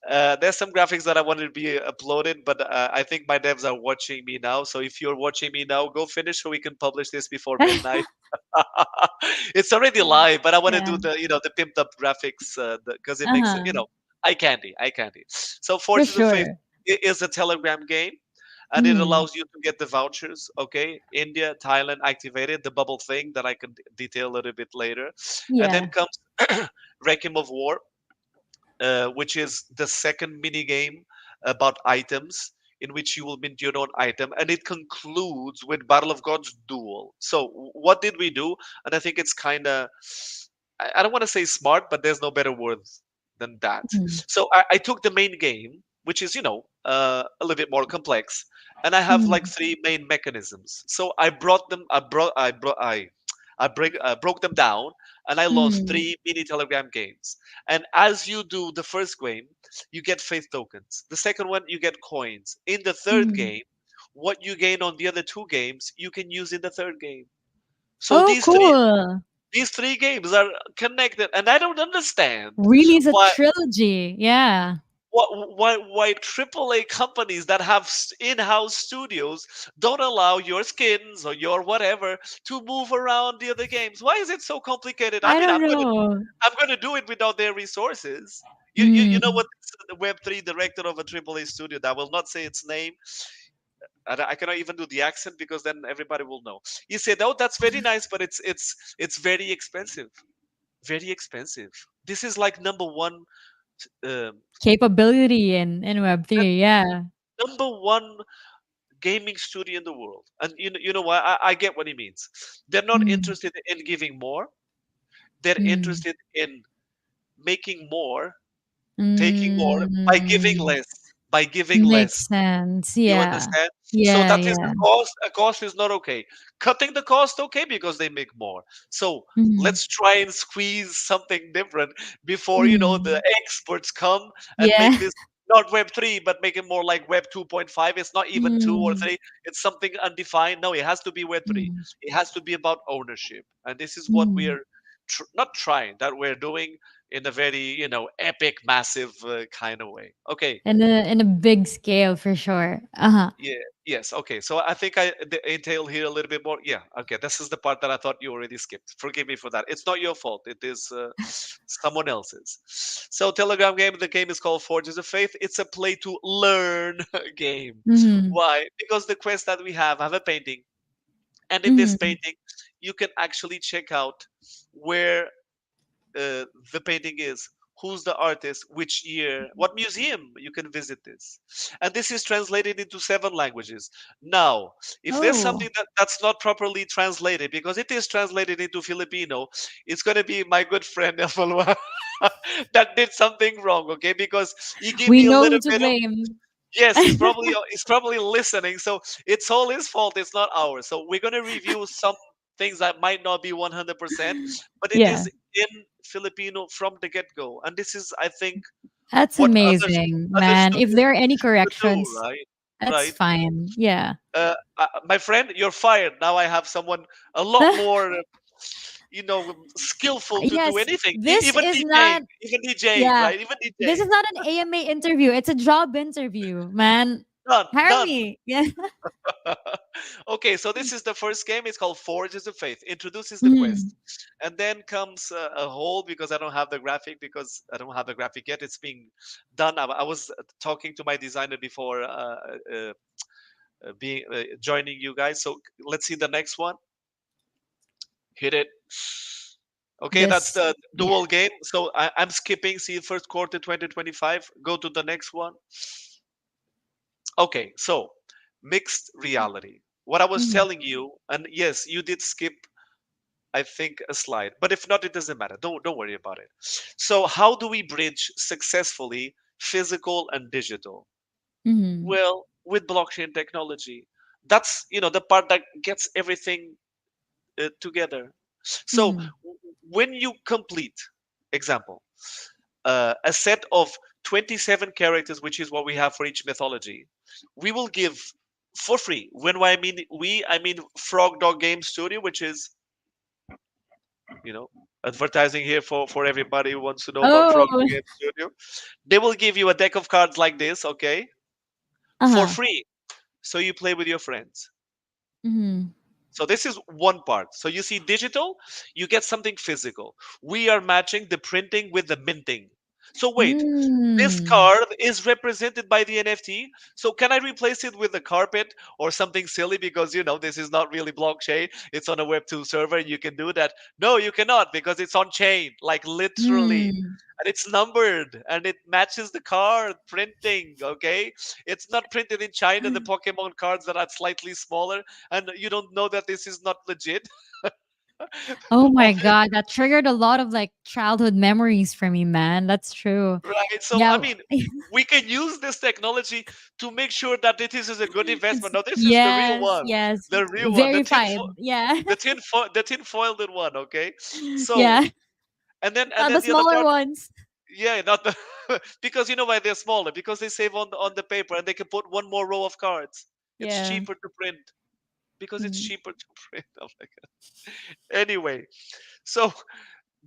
There's some graphics that I wanted to be uploaded, but I think my devs are watching me now. So if you're watching me now, go finish so we can publish this before midnight. It's already live, but I want to Yeah, do the pimped up graphics because it makes it uh-huh, eye candy. So for Forces of Faith sure. is a Telegram game, and it Mm. allows you to get the vouchers. Okay, India, Thailand activated the bubble thing that I can detail a little bit later, and then Yeah. comes Requiem of War, which is the second mini game about items in which you will mint your own item, and it concludes with Battle of Gods Duel. So, what did we do? And I think it's kind of, I don't want to say smart, but there's no better word than that. Mm. So, I took the main game, which is, a little bit more complex, and I have like Mm. three main mechanisms. So, I broke them down, and I launched Mm. three mini Telegram games. And as you do the first game, you get faith tokens. The second one, you get coins. In the third Mm. game, what you gain on the other two games, you can use in the third game. So Oh, cool. these three games are connected, and I don't understand Really is a why trilogy. Yeah. why AAA companies that have in-house studios don't allow your skins or your whatever to move around the other games. Why is it so complicated? I I mean, don't know. I'm gonna do it without their resources. You know Mm. what? The Web3 director of a AAA studio that I will not say its name. I cannot even do the accent because then everybody will know. He said, "Oh, that's very nice, but it's very expensive. Very expensive. This is like number one, um, Capability in that Web3, yeah. number one gaming studio in the world." And you know what? I get what he means. They're not Mm. interested in giving more. They're Mm. interested in making more, taking more by giving Mm. less. By giving less. Makes sense. You Yeah. understand? So Yeah, that is the yeah. cost. A cost is not okay. Cutting the cost, okay, because they make more. So Mhm. let's try and squeeze something different before the Mm. experts come and Yeah. make this not Web3, but make it more like Web 2.5. It's not even two or Mm. three. It's something undefined. No, it has to be Web3. Mm. It has to be about ownership, and this is what Mm. we're not trying. That we're doing in a very epic, massive kind of way. Okay. In a big scale for sure. Uh-huh. Yeah. Yes. Okay. So I think I entail here a little bit more. Yeah. Okay. This is the part that I thought you already skipped. Forgive me for that. It's not your fault. It is someone else's. So Telegram game. The game is called Forges of Faith. It's a play to learn game. Mhm. Why? Because the quest that we have a painting, and in this Mhm. painting, you can actually check out where the painting is, who's the artist, which year, what museum you can visit this. And this is translated into 7 languages. Now, if there's Oh, something that's not properly translated, because it is translated into Filipino, it's going to be my good friend Evalua that did something wrong, okay? Because he gave we me a know who little to bit of. blame. Yes, he's probably listening. So it's all his fault. It's not ours. So we're gonna review some things that might not be 100%, but it Yeah. is in Filipino from the get-go. And this is, I think, That's what other amazing, other man. If studios there are any should do, corrections, right? that's Right. fine. Yeah. My friend, you're fired. Now I have someone a lot more, skillful to do Yes, anything. this Even is DJing, not even DJing, yeah. right? Even This DJing. is not an AMA interview. It's a job interview, man. Done, Hire done. me. Yeah. Okay, so this is the first game. It's called Forges of Faith. Introduces the Mhm. quest, and then comes a hold because I don't have the graphic yet. It's being done. I was talking to my designer before being joining you guys. So let's see the next one. Hit it. Okay, that's This the yeah. dual game. So I'm skipping. See first quarter 2025. Go to the next one. Okay, so mixed reality. What I was Mhm. telling you, and yes, you did skip, I think, a slide, but if not, it doesn't matter. Don't worry about it. So, how do we bridge successfully physical and digital? Mhm. Well, with blockchain technology, that's the part that gets everything together. So, Mhm. when you complete, example, a set of 27 characters, which is what we have for each mythology, we will give for free. When I mean we, I mean Frog Dog Game Studio, which is, you know, advertising here for everybody who wants to know about Frog Oh. Dog Game Studio. They will give you a deck of cards like this, okay, for Uh-huh. free. So you play with your friends. Mhm. So this is one part. So you see digital, you get something physical. We are matching the printing with the minting. So wait, this Mm. card is represented by the NFT. So can I replace it with a carpet or something silly because this is not really blockchain. It's on a Web2 server and you can do that. No, you cannot because it's on chain, like literally. Mm. And it's numbered and it matches the card printing, okay? It's not printed in China, the Pokemon cards that are slightly smaller, and you don't know that this is not legit. Oh All my this, god, that triggered a lot of like childhood memories for me, man. That's true. right? So, I Yeah. mean, we can use this technology to make sure that it is a good It's investment. Now, this is the real yes, one. yes. The real one. Verified. Yeah. The tin foiled one, okay? So, Yeah. and Not then the the other smaller part, ones. yeah, not the because you know why they're smaller, because they save on the paper and they can put one more row of cards. It's Yeah. cheaper to print because it's Mhm. cheaper to print. Oh my god. Anyway, so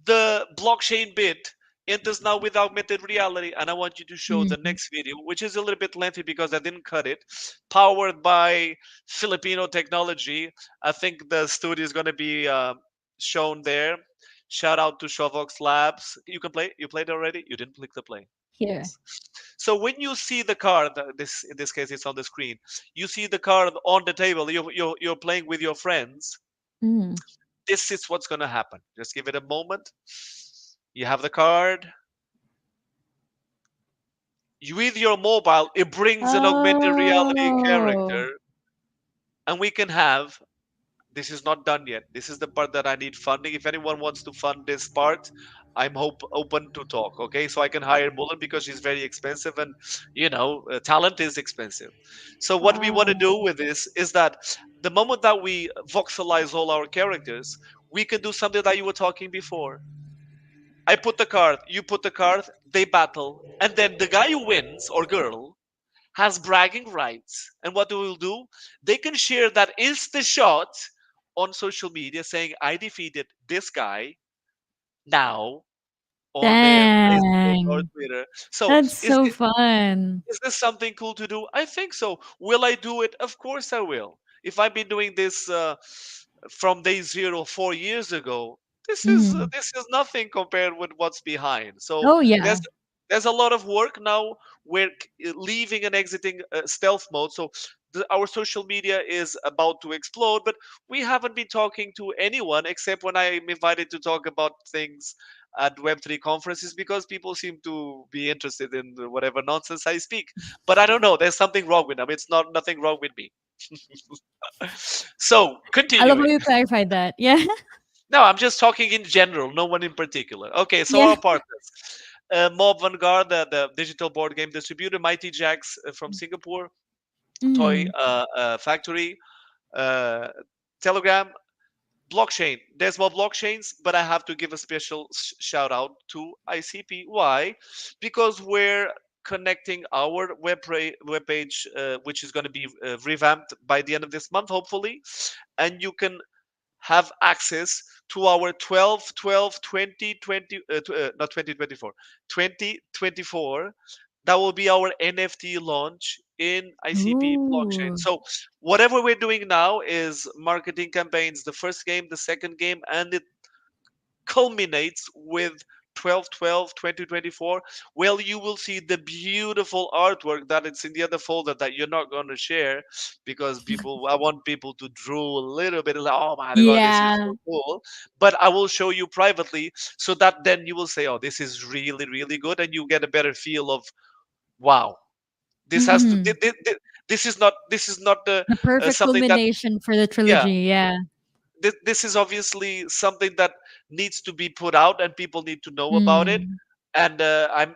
the blockchain bit enters now with augmented reality, and I want you to show the Mhm. next video, which is a little bit lengthy because I didn't cut it. Powered by Filipino technology. I think the studio is going to be shown there. Shout out to Shovox Labs. You can play. You played already. You didn't click the play. Here. Yes. So when you see the card, this in this case it's on the screen. You see the card on the table. You're playing with your friends. Mhm. This is what's going to happen. Just give it a moment. You have the card. With your mobile, it brings an augmented reality Oh. character, and we can have. This is not done yet. This is the part that I need funding. If anyone wants to fund this part, I'm open to talk. Okay, so I can hire Mullen because she's very expensive, and talent is expensive. So what we want to do Wow. with this is that the moment that we voxelize all our characters, we can do something that you were talking before. I put the card, you put the card, they battle, and then the guy who wins or girl has bragging rights. And what they will do? They can share that insta shot on social media saying, I defeated this guy now on their Facebook or Dang. Twitter. So That's so fun. is this something cool to do? I think so. Will I do it? Of course I will. If I've been doing this from day zero 4 years ago, Mhm. this is nothing compared with what's behind. So Oh, there's yeah. there's a lot of work now. We're leaving and exiting stealth mode. So our social media is about to explode, but we haven't been talking to anyone except when I'm invited to talk about things at Web3 conferences because people seem to be interested in whatever nonsense I speak. But I don't know. There's something wrong with them. It's not nothing wrong with me. So I love how continuing. you clarified that. Yeah. No, I'm just talking in general, no one in particular. Okay, so Yeah. our partners. Mob Vanguard, the digital board game distributor, Mighty Jacks from Singapore, Toy Mhm. Factory, uh, Telegram, blockchain. There's more blockchains, but I have to give a special shout out to ICP. Why? Because we're connecting our web page, which is going to be revamped by the end of this month, hopefully, and you can have access to our 12 12 2020 not 2024 2024. That will be our NFT launch in ICP blockchain. Ooh. So whatever we're doing now is marketing campaigns, the first game, the second game, and it culminates with 12 12 2024. Well, you will see the beautiful artwork that it's in the other folder that you're not going to share because I want people to drool a little bit like, oh my god, this is Yeah. so cool. But I will show you privately so that then you will say, oh, this is really really good, and you get a better feel of, wow, this has to Mhm. This is not The perfect something that, culmination for the yeah, trilogy. Yeah. this is obviously something that needs to be put out and people need to know about it. Mm. And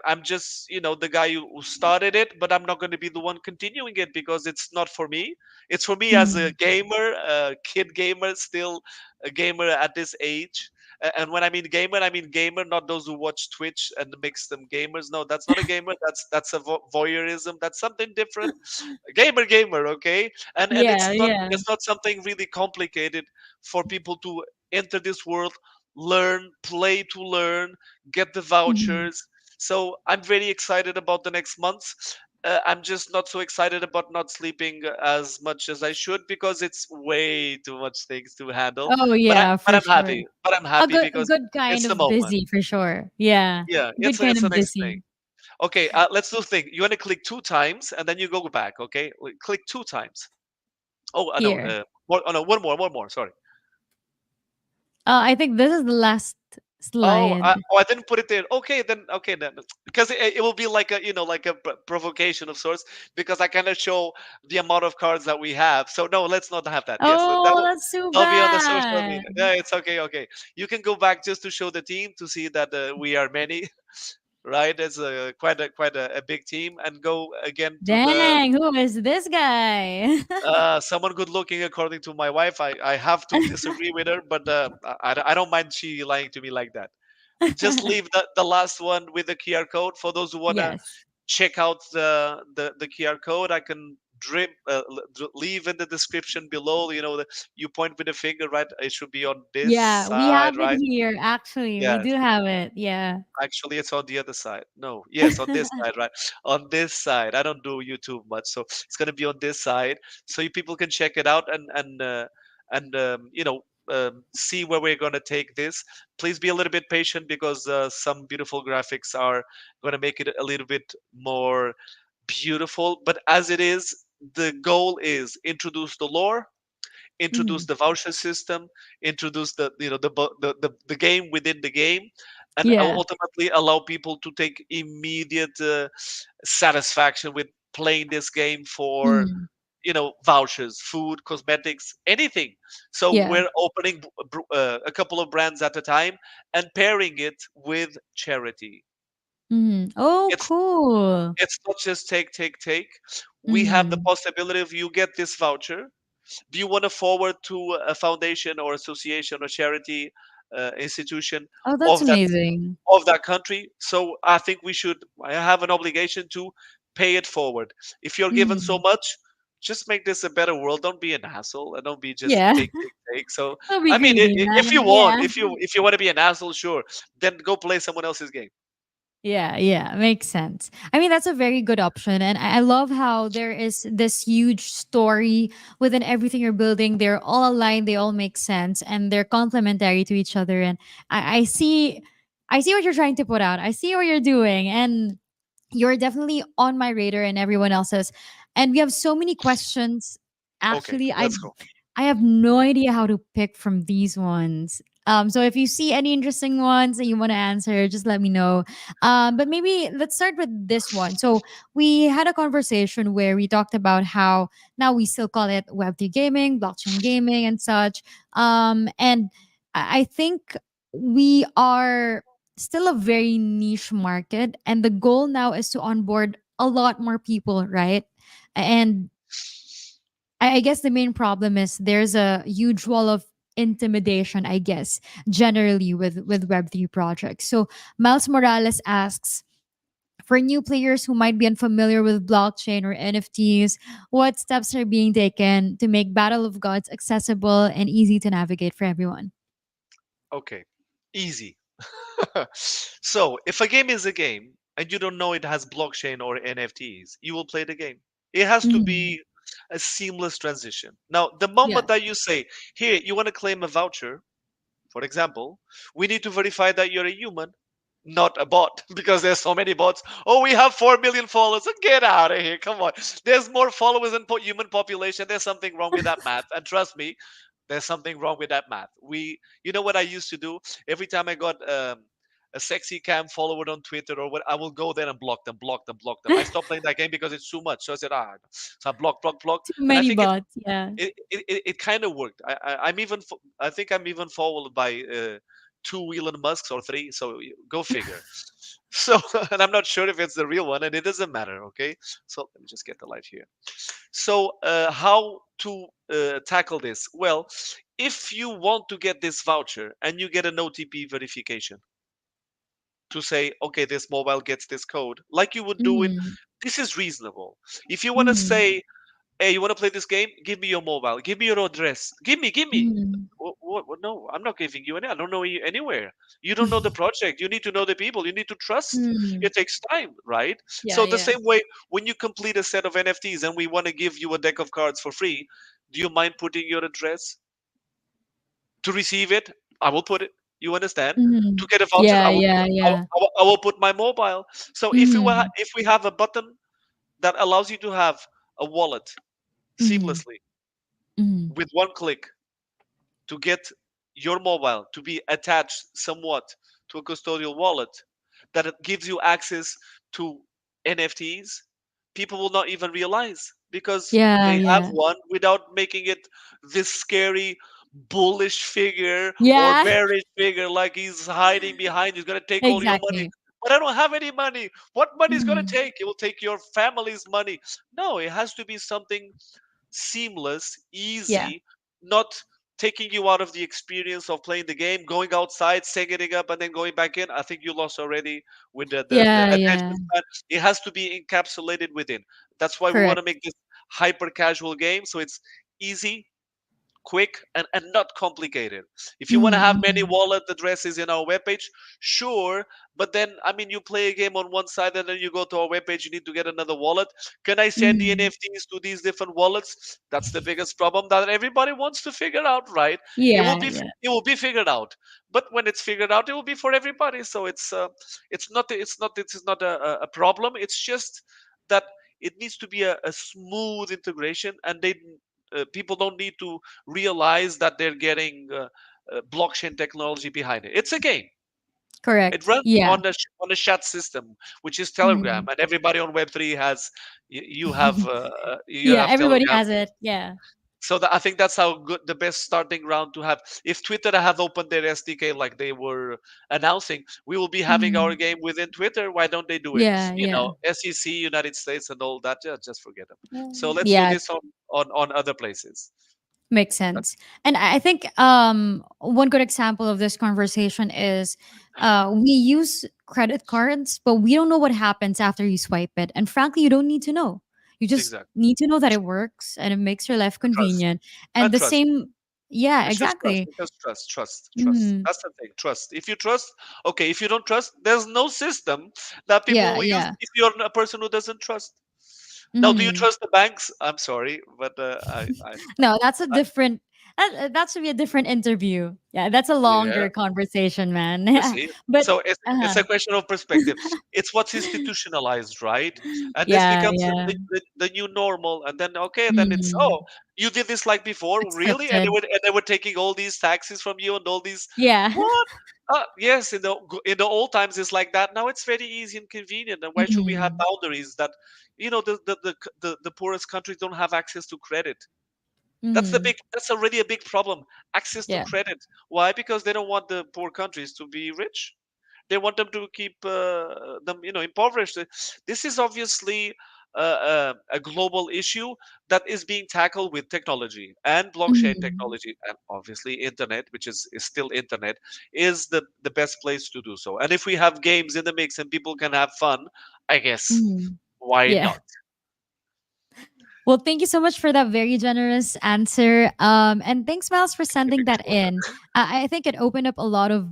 I'm just, the guy who started it, but I'm not going to be the one continuing it because it's not for me. It's for me as a Mm. gamer, a kid gamer, still a gamer at this age. And when I mean gamer, I mean gamer, not those who watch Twitch and makes them gamers. No, that's not a gamer. That's a voyeurism. That's something different. Gamer, okay. And Yeah, it's not yeah. it's not something really complicated for people to enter this world, learn, play to learn, get the Mhm. vouchers. So I'm very excited about the next months. I'm just not so excited about not sleeping as much as I should because it's way too much things to handle. Oh, But I yeah, but for I'm sure. happy. But I'm A happy because good kind it's the of moment. busy for sure. Yeah. Yeah, Good kind it's the of next thing. busy. Okay, let's do the thing. You want to click two times and then you go back. Okay, click two times. Oh, no, Here. oh no, one more. Sorry. I think this is the last Oh, slide. I didn't put it there. Okay then, because it will be like a like a provocation of sorts because I cannot show the amount of cards that we have. So no, let's not have that. Yes, that Oh, will that's too that'll be on the social bad. media. Yeah, it's okay. Okay, you can go back just to show the team to see that we are many, right? It's quite a big team, and go again to the Dang, who is this guy? someone good looking according to my wife. I have to disagree with her, but I don't mind she lying to me like that. Just leave the last one with the QR code for those who want to Yes. check out the QR code. I can leave in the description below. You point with the finger, right? It should be on this Yeah, we side, have it right? here. Actually, we Yes. do have it. Yeah. Actually, it's on the other side. No, yes, on this side, right? On this side. I don't do YouTube much, so it's gonna be on this side, so you people can check it out and see where we're gonna take this. Please be a little bit patient because some beautiful graphics are gonna make it a little bit more beautiful. But as it is, the goal is introduce the lore, introduce Mhm. the voucher system, introduce the game within the game, and Yeah. ultimately allow people to take immediate satisfaction with playing this game for Mhm. vouchers, food, cosmetics, anything. So Yeah. we're opening a couple of brands at a time and pairing it with charity. Mhm. Oh, it's cool. it's not just take. We have the Mhm. possibility of you get this voucher. Do you want to forward to a foundation or association or charity institution Oh, that's of that amazing. country? So I think we should have an obligation to pay it forward. If you're given so Mhm. much, just make this a better world. Don't be an asshole and don't be just Yeah. take. So Don't be I mean, greedy, if you man. want, Yeah. if you want to be an asshole, sure, then go play someone else's game. Yeah, yeah, makes sense. I mean, that's a very good option. And I love how there is this huge story within everything you're building. They're all aligned, they all make sense, and they're complementary to each other. And I see what you're trying to put out. I see what you're doing. And you're definitely on my radar and everyone else's. And we have so many questions. Okay, Actually, I let's go. I have no idea how to pick from these ones. So if you see any interesting ones that you want to answer, just let me know. But maybe let's start with this one. So we had a conversation where we talked about how now we still call it Web3 gaming, blockchain gaming, and such. And I think we are still a very niche market, and the goal now is to onboard a lot more people, right? And I guess the main problem is there's a huge wall of intimidation, I guess, generally with Web3 projects. So Miles Morales asks, for new players who might be unfamiliar with blockchain or NFTs, what steps are being taken to make Battle of Gods accessible and easy to navigate for everyone? Okay, easy. So, if a game is a game and you don't know it has blockchain or NFTs, you will play the game. It has to Mhm. be a seamless transition. Now, the Yeah. moment that you say, here, you want to claim a voucher, for example, we need to verify that you're a human, not a bot, because there's so many bots. Oh, we have 4 million followers. Get out of here. Come on. There's more followers than human population. There's something wrong with that math. And trust me, there's something wrong with that math. You know what I used to do? Every time I got a sexy cam follower on Twitter or what, I will go there and block them, block them, block them. I stopped playing that game because it's too much. So I said, so I block, block, block, Too and I many think bots. Yeah. it kind of worked. I'm even I think I'm even followed by two Elon Musks or three. So go figure. So and I'm not sure if it's the real one, and it doesn't matter. Okay, so let me just get the light here. So how to tackle this? Well, if you want to get this voucher and you get an OTP verification to say, okay, this mobile gets this code, like you would do it. Mm, This is reasonable. If you want to mm, say, hey, you want to play this game? Give me your mobile. Give me your address. Give me. mm, What? No, I'm not giving you any. I don't know you anywhere. You don't know the project. You need to know the people. You need to trust. mm. It takes time, right? Yeah, So the yeah. same way, when you complete a set of NFTs and we want to give you a deck of cards for free, do you mind putting your address to receive it? I will put it. You understand? To Mhm. get a voucher, Yeah, yeah, yeah. I will put my mobile. So Mhm. if we have a button that allows you to have a wallet Mhm. seamlessly Mhm. with one click to get your mobile to be attached somewhat to a custodial wallet, that it gives you access to NFTs, people will not even realize because Yeah, they have yeah. one without making it this scary bullish figure or Yeah, bearish figure like he's hiding behind, he's going to take all your money. exactly. But I don't have any money. What money is going to Mhm. take? It will take your family's money. No, it has to be something seamless, Yeah. easy, not taking you out of the experience of playing the game, going outside, setting it up, and then going back in. I think you lost already with the Yeah, attention yeah. span. It has to be encapsulated within. That's why we want to Correct. make this hyper casual game so it's easy, quick, and not complicated. If you want to Mhm, have many mhm. wallet addresses in our webpage, sure, but then I mean you play a game on one side and then you go to our webpage, you need to get another wallet. Can I send the Mhm. NFTs to these different wallets? That's the biggest problem that everybody wants to figure out, right? Yeah, yeah. It will be figured out. But when it's figured out, it will be for everybody. So this is not a problem. It's just that it needs to be a smooth integration, and they people don't need to realize that they're getting blockchain technology behind it. It's a game. It Correct. runs Yeah. on a chat system, which is Telegram, Mhm. and everybody on Web3 has you Yeah, have everybody Telegram. has it. Yeah. So I think that's how good the best starting ground to have. If Twitter have opened their SDK like they were announcing, we will be having our Mhm. game within Twitter. Why don't they do it? Yeah, yeah. SEC, United States, and all that. Just forget them. So let's do Yeah, this on other places. makes That- sense. And I think one good example of this conversation is we use credit cards, but we don't know what happens after you swipe it. And frankly, you don't need to know. You just Exactly. need to know that it works and it makes your life Trust convenient. And and the trust. same, yeah, It's just trust. exactly. It's just trust. Mhm. That's the thing. Trust. If you trust, okay. If you don't trust, there's no system that people Yeah, will use. yeah. If you're a person who doesn't trust, now do you Mhm. trust the banks? I'm sorry, but No, that's a I different that should be a different interview. Yeah, that's a yeah. longer conversation, man. You Yeah. see, But so it's uh a question of perspective. It's what's institutionalized, right? And this yeah, becomes yeah. the new normal. And then okay, then it's Mhm. oh, you did this like before, really? And Accepted. they were taking all these taxes from you and all these Yeah. what? Yes, in the old times it's like that. Now it's very easy and convenient. And why should we have Mhm. boundaries that the poorest countries don't have access to credit? Mhm. That's already a big problem. Access to Yeah. credit. Why? Because they don't want the poor countries to be rich. They want them to keep them, impoverished. This is obviously a global issue that is being tackled with technology and blockchain Mhm. technology, and obviously internet, which is still internet, is the best place to do so. And if we have games in the mix and people can have fun, I guess Mhm. why Yeah. not? Well, thank you so much for that very generous answer. And thanks, Miles, for Keep sending it that short. in. I think it opened up a lot of,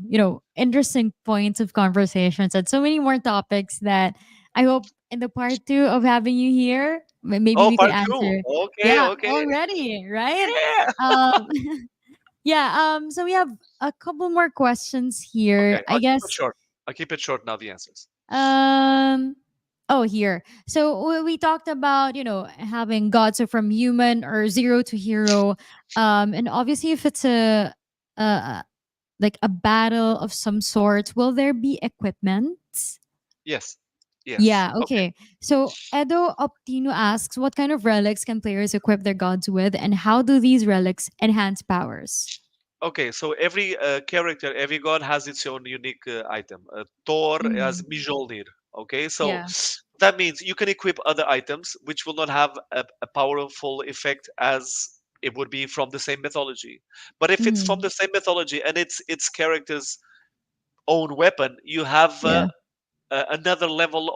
interesting points of conversations and so many more topics that I hope in the part two of having you here, maybe Oh, we could part two. answer. Okay, Yeah, okay. already, right? Yeah. Um, yeah. So we have a couple more questions here. Okay, I guess I'll keep it short now. The answers. um oh, here. So we talked about, having gods are from human or zero to hero. And obviously if it's a like a battle of some sort, will there be equipment? Yes, yes. Yeah, Okay. okay. So Edo Optino asks, what kind of relics can players equip their gods with, and how do these relics enhance powers? Okay, so every character, every god has its own unique item. Thor has Mm, Mjolnir. Okay, so yeah. that means you can equip other items which will not have a powerful effect as it would be from the same mythology. But if it's from Mm, the same mythology and its character's own weapon, you have yeah. another level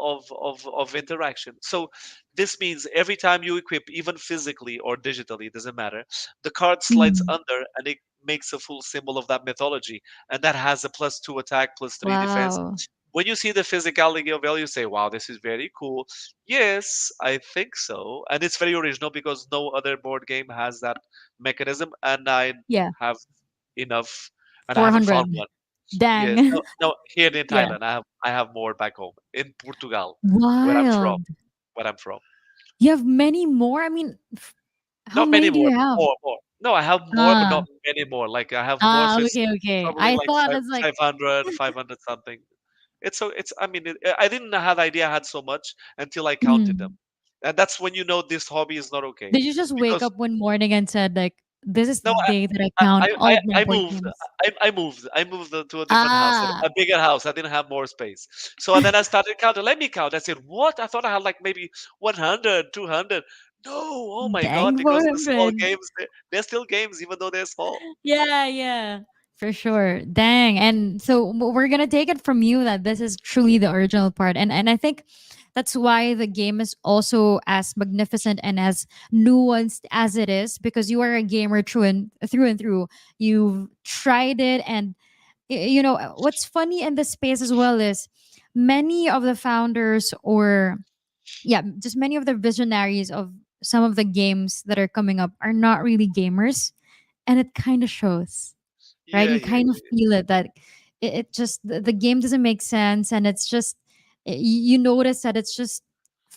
of interaction. So this means every time you equip, even physically or digitally, it doesn't matter, the card slides Mm, under and it makes a full symbol of that mythology. And that has a +2 attack, +3 defense. wow. When you see the physicality of it, you say, wow, this is very cool. Yes, I think so. And it's very original because no other board game has that mechanism. And I Yeah. have enough, and I haven't found 400. one. Yes. Dang. No, no, here in Yeah. Thailand, I have more back home in Portugal, where I'm from. Wild. Where I'm from. You have many more? I mean, how Not many many do more, you have? more, more. No, I have more, but Ah, not many more. Like I have more, so it's okay, okay. probably I like thought it's like, 500 something. It's so it's. I mean, I didn't have the idea I had so much until I counted them, mm. and that's when you know this hobby is not okay, Did you just wake because up one morning and said like, this is no, the day that I I count I all I of my I board moved. games? I moved to a different house, Ah, a bigger house. I didn't have more space. So and then I started counting. Let me count. I said, "What? I thought I had like maybe 100, 200. No, oh my God, dang, because the small 400. games, they're still games even though they're small." Yeah, yeah, for sure. Dang. And so we're gonna take it from you that this is truly the original part, and I think that's why the game is also as magnificent and as nuanced as it is, because you are a gamer through and through. You've tried it, and what's funny in this space as well is many of the founders, or yeah, just many of the visionaries of some of the games that are coming up are not really gamers, and it kind of shows, right? Yeah, You yeah, kind of feel it that it just the game doesn't make sense, and it's just you notice that it's just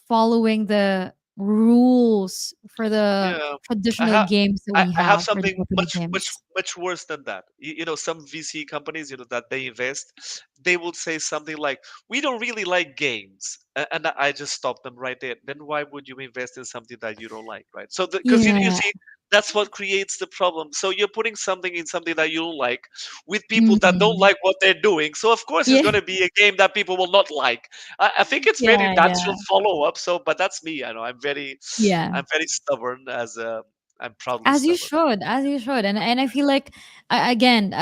following the rules for the yeah. I traditional have games that I, we I have have, for the something popular games. much worse than that. Some VC companies, that they invest, they would say something like, "We don't really like games," and I just stop them right there. Then why would you invest in something that you don't like, right? So because you Yeah. see, that's what creates the problem. So you're putting something in something that you don't like with people that don't Mm. like what they're doing. So of course it's Yeah. going to be a game that people will not like. I think it's very Yeah. natural Yeah. follow up. So, but that's me. I know Yeah. I'm very stubborn I'm proudly As you stubborn. should, as you should, and I feel like again,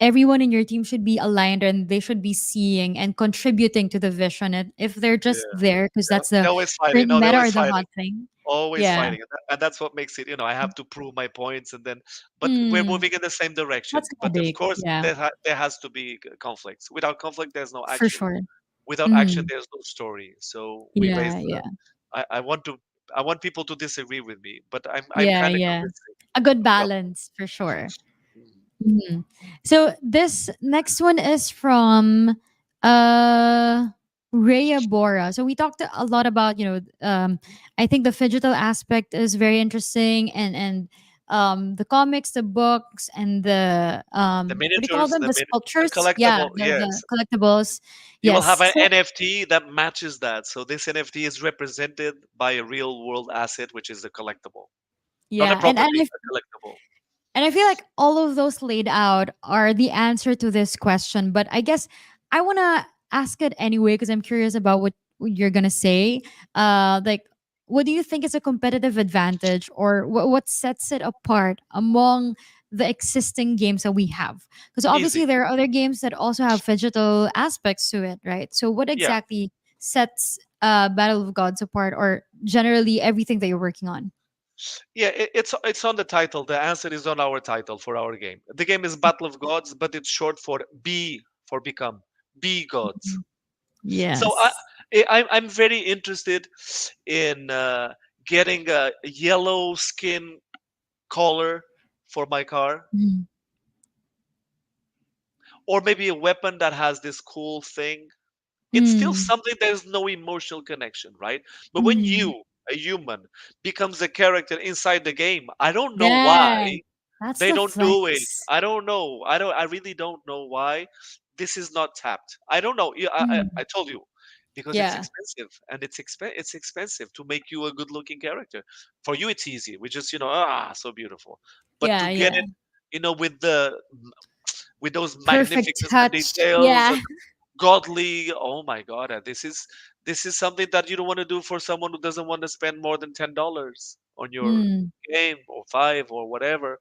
everyone in your team should be aligned, and they should be seeing and contributing to the vision. And if they're Yeah, just there because yeah. that's the They're always fighting. current No, they're meta always or the fighting. hot thing, Always yeah. fighting, and that's what makes it. I have to prove my points, and then, but we're Mm, moving in the same direction. that's kind of But of big, course, yeah, there has to be conflicts. Without conflict, there's no for action. sure. Without action, Mm, there's no story. So we raise yeah, the. yeah, I want people to disagree with me, but I'm yeah, kind of yeah. convincing. A good Well, balance for sure. mm, Mhm. So this next one is from uh Rhea Bora. So we talked a lot about, I think the phygital aspect is very interesting, and the comics, the books, and the the what do you call miniatures, them? The the sculptures. Yeah, collectible, the yes. collectibles. You will have Yes. an So NFT that matches that. So this NFT is represented by a real world asset, which is a collectible, not a yeah, and property, a collectible. I feel like all of those laid out are the answer to this question, but I guess I want to ask it anyway because I'm curious about what you're going to say. Like, what do you think is a competitive advantage, or what sets it apart among the existing games that we have? Because obviously Easy. there are other games that also have digital aspects to it, right? So what Yeah. exactly sets Battle of Gods apart, or generally everything that you're working on? Yeah, it's on the title. The answer is on our title for our game. The game is Battle of Gods, but it's short for B, for become. Be gods. Mhm. So Yes. I'm very interested in getting a yellow skin color for my car, Mhm. or maybe a weapon that has this cool thing. It's still Mm. something, there's no emotional connection, right? But when Mm. you, a human, becomes a character inside the game, I don't know why, Dang. That's They the don't do it. flex. I don't know. I really don't know why this is not tapped. I don't know. Yeah, I Mm. told you because it's Yeah. expensive, and it's expensive to make you a good looking character. For you, it's easy. We just so beautiful. But Yeah, to get yeah. it, with those Perfect magnificent touch. details Yeah. and godly. Oh my God, this is something that you don't want to do for someone who doesn't want to spend more than $10 on your Mm. game or five or whatever.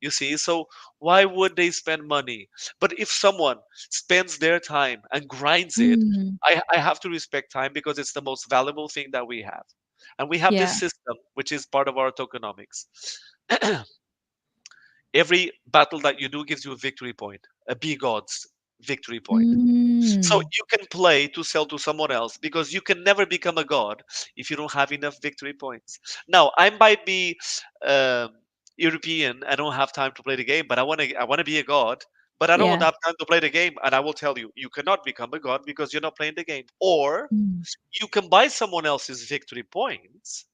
You see, so why would they spend money? But if someone spends their time and grinds it, Mm. I have to respect time because it's the most valuable thing that we have. And we have this Yeah. system, which is part of our tokenomics. Every battle that you do gives you a victory point, a B God's victory point. So Mm. you can play to sell to someone else because you can never become a god if you don't have enough victory points. Now, I might be um, European. I don't have time to play the game, but I want to be a god. But I don't Yeah. have time to play the game, and I will tell you, you cannot become a god because you're not playing the game. Or Mm. you can buy someone else's victory points,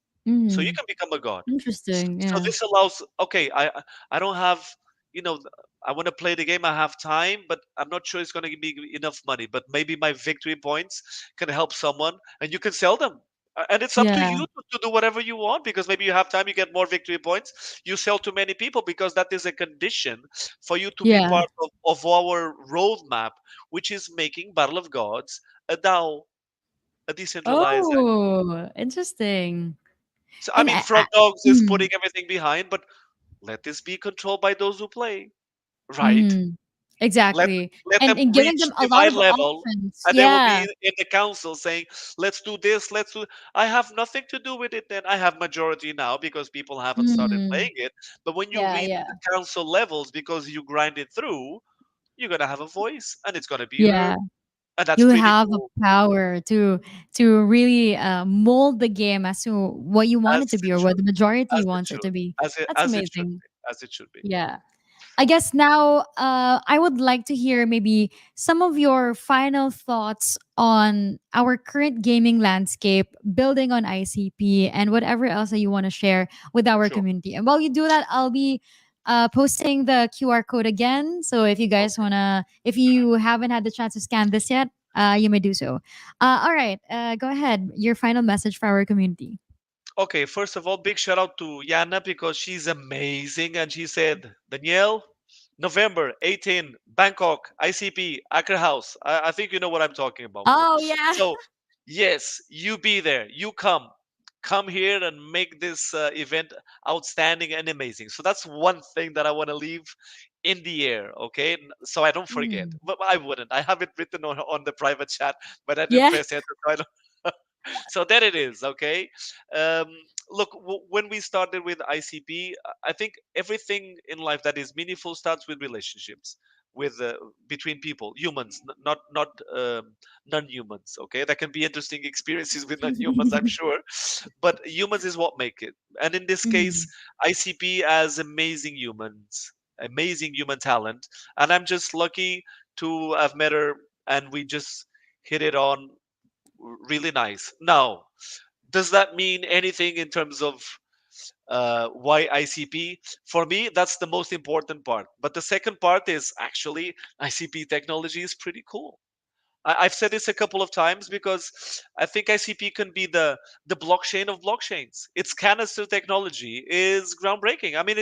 so you Mm. can become a god. Interesting. So Yeah. this allows, okay, I don't have, you know, I want to play the game. I have time, but I'm not sure it's going to be enough money. But maybe my victory points can help someone, and you can sell them. And it's up to Yeah. you to do whatever you want because maybe you have time, you get more victory points. You sell to many people because that is a condition for you to be Yeah. part of our roadmap, which is making Battle of Gods a DAO, a decentralized. Oh, interesting. So, I And mean, Frog Dogs is mm, putting everything behind, but let this be controlled by those who play, right? mm, Let exactly. let them And giving reach them a lot divine of level, options. and they will be Yeah. in the council saying, "Let's do this. Let's do." I have nothing to do with it. Then I have majority now because people haven't started Mm, playing it. But when you yeah, reach yeah. the council levels, because you grind it through, you're gonna have a voice, and it's gonna be Yeah. heard, and that's You pretty have a cool. power to really mold the game as to what you want As it to be it or what should, the majority as it wants it should, to be. as it That's as it should amazing. be, as it should be. Yeah. I guess now I would like to hear maybe some of your final thoughts on our current gaming landscape, building on ICP, and whatever else that you want to share with our Sure. community. And while you do that, I'll be posting the QR code again. So if you guys Okay. if you haven't had the chance to scan this yet, you may do so. All right, go ahead. Your final message for our community. Okay, first of all, big shout out to Yana because she's amazing. And she said, Danielle, November 18, Bangkok, ICP, Accra House. I think you know what I'm talking about. Oh yeah. So, yes, you be there. You come. Come here and make this event outstanding and amazing. So, that's one thing that I want to leave in the air, okay? So I don't forget. Mm. But I wouldn't. I have it written on the private chat, but I didn't Yeah. press enter. So I don't. So there it is, okay. um, Look, when we started with ICP, I think everything in life that is meaningful starts with relationships, with between people, humans, not non-humans. Okay, there can be interesting experiences with non-humans, I'm sure, but humans is what make it. And in this case, Mm. ICP as amazing humans, amazing human talent, and I'm just lucky to have met her, and we just hit it on really nice. Now, does that mean anything in terms of why ICP? For me, that's the most important part. But the second part is actually ICP technology is pretty cool. I've said this a couple of times because I think ICP can be the blockchain of blockchains. Its canister technology is groundbreaking. I mean,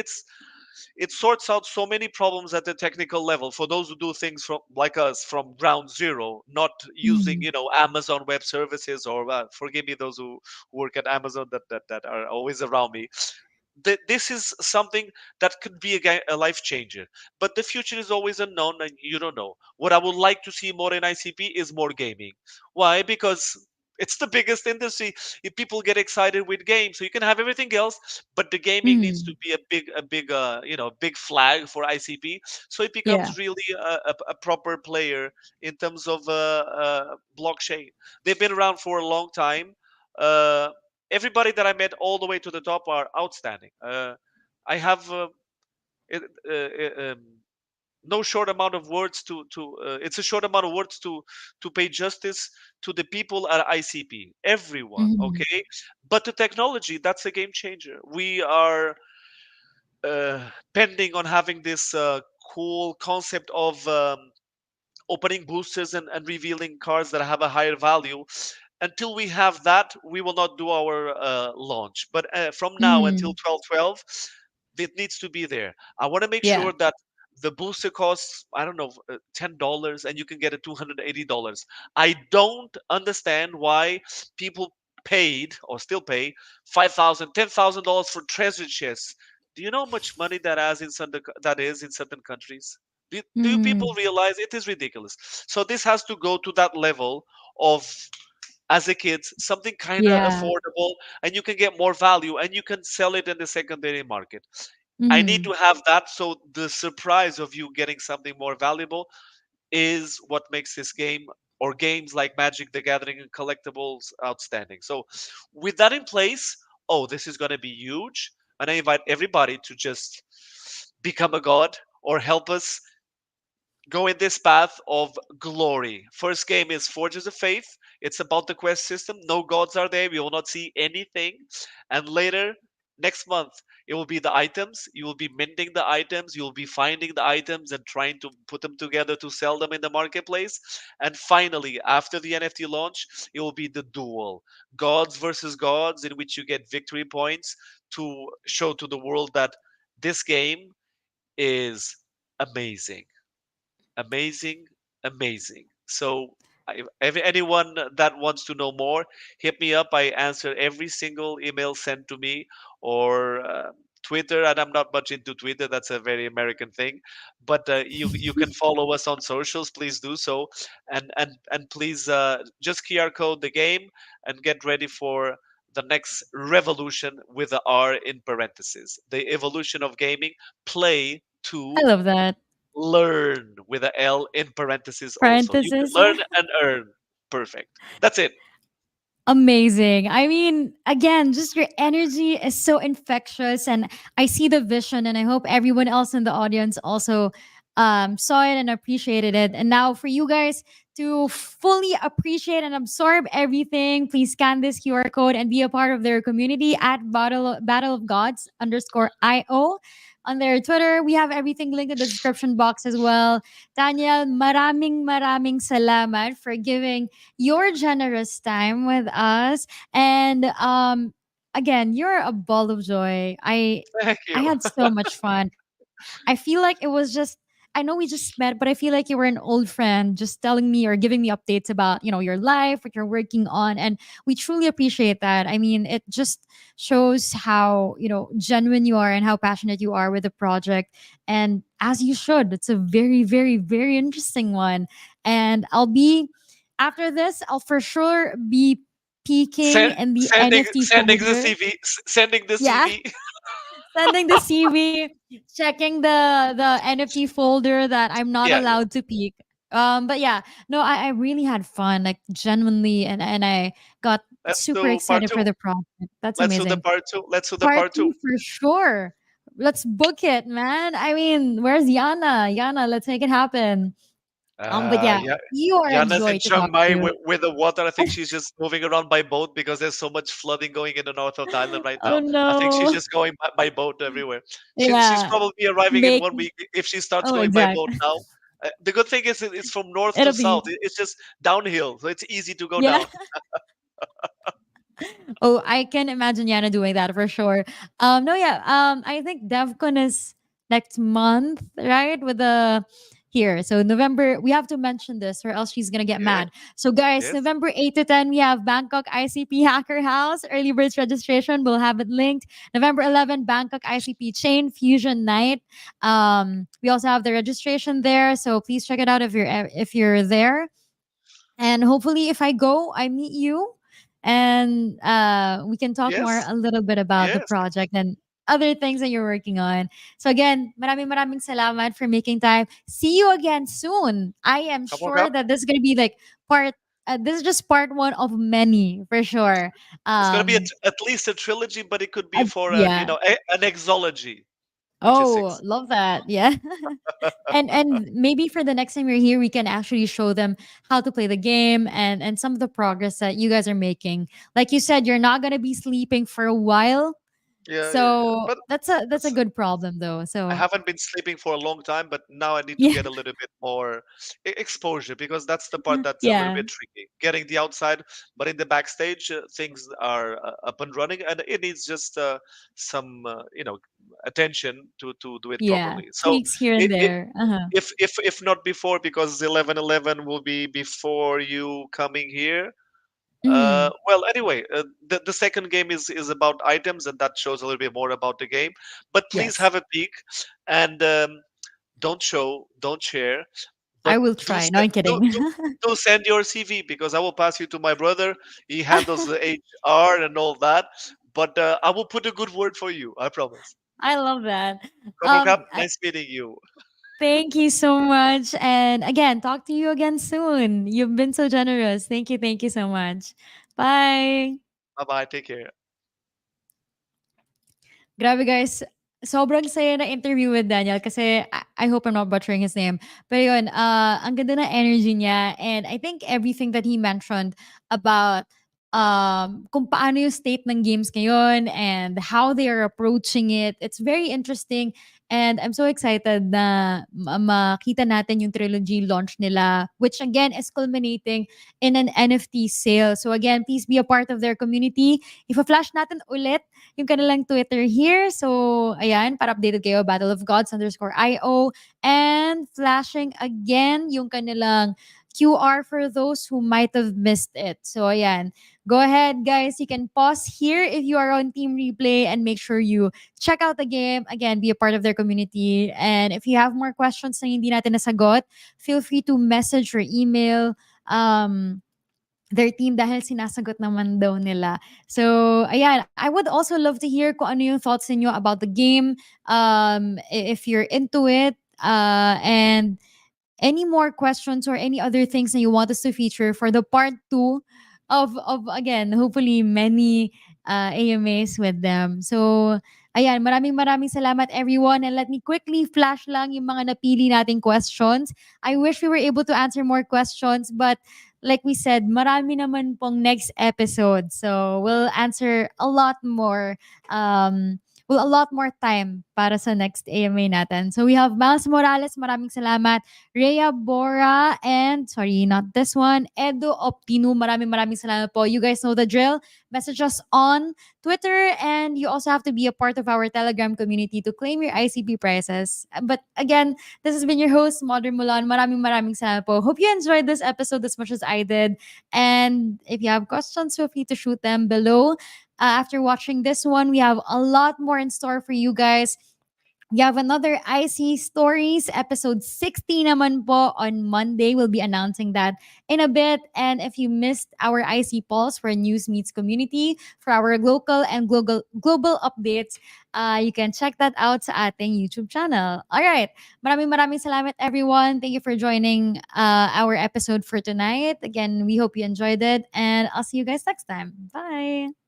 it sorts out so many problems at the technical level for those who do things from like us from ground zero, not using Mm. Amazon Web Services or forgive me those who work at Amazon that are always around me. This is something that could be a life changer, but the future is always unknown and you don't know. What I would like to see more in ICP is more gaming. Why? Because it's the biggest industry. If people get excited with games, so you can have everything else, but the gaming needs to Mm. be big flag for ICP, so it Yeah. becomes really a proper player in terms of blockchain. They've been around for a long time. uh, Everybody that I met all the way to the top are outstanding. I have it, no short amount of words to. It's a short amount of words to pay justice to the people at ICP. Everyone, Mhm. okay. But the technology, that's a game changer. We are pending on having this cool concept of opening boosters and revealing cards that have a higher value. Until we have that, we will not do our launch. But from now until Mm, 12/12, it needs to be there. I want to make yeah. sure that the booster costs, I don't know, $10, and you can get it $280. I don't understand why people paid or still pay $5,000, $10,000 for treasure chests. Do you know how much money that is in certain countries? Do you people Mm, realize it is ridiculous? So this has to go to that level of, as a kid, something kind of yeah. affordable, and you can get more value and you can sell it in the secondary market. I need Mm, to have that, so the surprise of you getting something more valuable is what makes this game, or games like Magic the Gathering and collectibles, outstanding. So with that in place, oh, this is going to be huge, and I invite everybody to just become a god or help us go in this path of glory. First game is Forges of Faith. It's about the quest system. No gods are there. We will not see anything. And later, next month, it will be the items. You will be minting the items. You will be finding the items and trying to put them together to sell them in the marketplace. And finally, after the NFT launch, it will be the duel, gods versus gods, in which you get victory points to show to the world that this game is amazing, amazing, amazing. So, if anyone that wants to know more, hit me up. I answer every single email sent to me, or Twitter. And I'm not much into Twitter. That's a very American thing. But you can follow us on socials. Please do so, and please just QR code the game and get ready for the next revolution with the R in parentheses. The evolution of gaming. Play I to love that. learn with a L in parentheses also. You can Parenthesis, learn yeah. and earn. Perfect. That's it. Amazing. I mean, again, just your energy is so infectious, and I see the vision, and I hope everyone else in the audience also saw it and appreciated it. And now, for you guys to fully appreciate and absorb everything, please scan this QR code and be a part of their community at Battle of Gods underscore IO. On their Twitter, we have everything linked in the description box as well. Daniel, maraming salamat for giving your generous time with us. And again, you're a ball of joy. Thank I you. had so much fun. I feel like it was just, I know we just met, but I feel like you were an old friend just telling me or giving me updates about, your life, what you're working on. And we truly appreciate that. I mean, it just shows how, genuine you are and how passionate you are with the project. And as you should, it's a very, very, very interesting one. And after this, I'll for sure be peeking in the NFT Sending the folder. CV. Sending the Yeah, CV. sending the CV, checking the NFT folder that I'm not Yeah, yeah. allowed to peek. But yeah, no, I really had fun, like genuinely, and I got Let's super do part excited for two. the project. That's Let's do the amazing. part two. Let's do the Part part two. two for sure. Let's book it, man. I mean, where's Yana? Yana, let's make it happen. But yeah, Yeah. you are a Yana's in joy to Chiang talk Mai to. with the water. I think she's just moving around by boat because there's so much flooding going in the north of Thailand right Oh now. I think she's no. just going by boat everywhere. She's Yeah. probably arriving in Make 1 week if she starts oh going by exact. boat now. The good thing is it's from north to It'll south. be It's just downhill, so it's easy to go yeah. down. Oh, I can imagine Yana doing that for sure. No, yeah. I think DevCon is next month, right? With the here. So November, we have to mention this or else she's gonna get Yeah. mad. So guys, Yes. November 8 to 10, we have Bangkok ICP Hacker House. Early birds registration. We'll have it linked. November 11, Bangkok ICP Chain Fusion Night. We also have the registration there. So please check it out if you're there. And hopefully, if I go, I meet you and we can talk more Yes. a little bit about the Yes. project and other things that you're working on. So again, maraming salamat for making time. See you again soon. I am Come on, sure come. that this is going to be like this is just part one of many for sure. It's gonna be Um, at least a trilogy, but it could be for yeah. an exology, which is Oh, six. love that. Yeah. And maybe for the next time you're here we can actually show them how to play the game and some of the progress that you guys are making. Like you said, you're not going to be sleeping for a while. Yeah. So But that's a that's good problem though. I So haven't been sleeping for a long time, but now I need to yeah, get a little bit more exposure because that's the part that's a little yeah, bit tricky. Getting the outside, but in the backstage, things are up and running, and it needs just some, attention to do it yeah. properly. So, Tweaks here and it there. Uh-huh. if not before, because 11:11 will be before you coming here. Mm, Well, anyway, the second game is about items, and that shows a little bit more about the game. But please yes. have a peek, and don't share, but I will do try. No, se- I'm kidding. do send your CV because I will pass you to my brother. He handles the HR and all that. But I will put a good word for you. I promise. I love that. Cobra Cap, I nice meeting you. thank you so much. And again, talk to you again soon. You've been so generous. Thank you so much. Bye. Bye bye. Take care. Grabe guys, sobrang saya na interview with Daniel kasi I hope I'm not butchering his name. Pero yun, ang ganda na energy niya and I think everything that he mentioned about kung paano yung state ng games ngayon and how they are approaching it, it's very interesting and I'm so excited na makita natin yung trilogy launch nila which again is culminating in an NFT sale. So again, please be a part of their community. Ifa-flash natin ulit yung kanilang Twitter here. So, ayan, para updated kayo, Battle of Gods _IO. And flashing again yung kanilang QR for those who might have missed it. So, ayan. Go ahead, guys. You can pause here if you are on Team Replay and make sure you check out the game. Again, be a part of their community. And if you have more questions na hindi natin nasagot, feel free to message or email their team dahil sinasagot naman daw nila. So, ayan, I would also love to hear kung ano yung thoughts ninyo about the game, if you're into it, and any more questions or any other things that you want us to feature for the part two of again, hopefully many AMAs with them. So, ayan, maraming salamat everyone. And let me quickly flash lang yung mga napili nating questions. I wish we were able to answer more questions, but like we said, marami naman pong next episode. So, we'll answer a lot more. A lot more time para sa next AMA natin. So, we have Miles Morales, maraming salamat. Rhea Bora, and sorry, not this one, Edo Optinu. Maraming salamat po. You guys know the drill. Message us on Twitter, and you also have to be a part of our Telegram community to claim your ICP prizes. But again, this has been your host, Modern Mulan. Maraming salamat po. Hope you enjoyed this episode as much as I did. And if you have questions, feel free to shoot them below. After watching this one, we have a lot more in store for you guys. We have another IC Stories, episode 60 naman po on Monday. We'll be announcing that in a bit. And if you missed our IC Pulse for News Meets Community, for our local and global updates, you can check that out sa ating YouTube channel. All right. Maraming salamat everyone. Thank you for joining our episode for tonight. Again, we hope you enjoyed it. And I'll see you guys next time. Bye.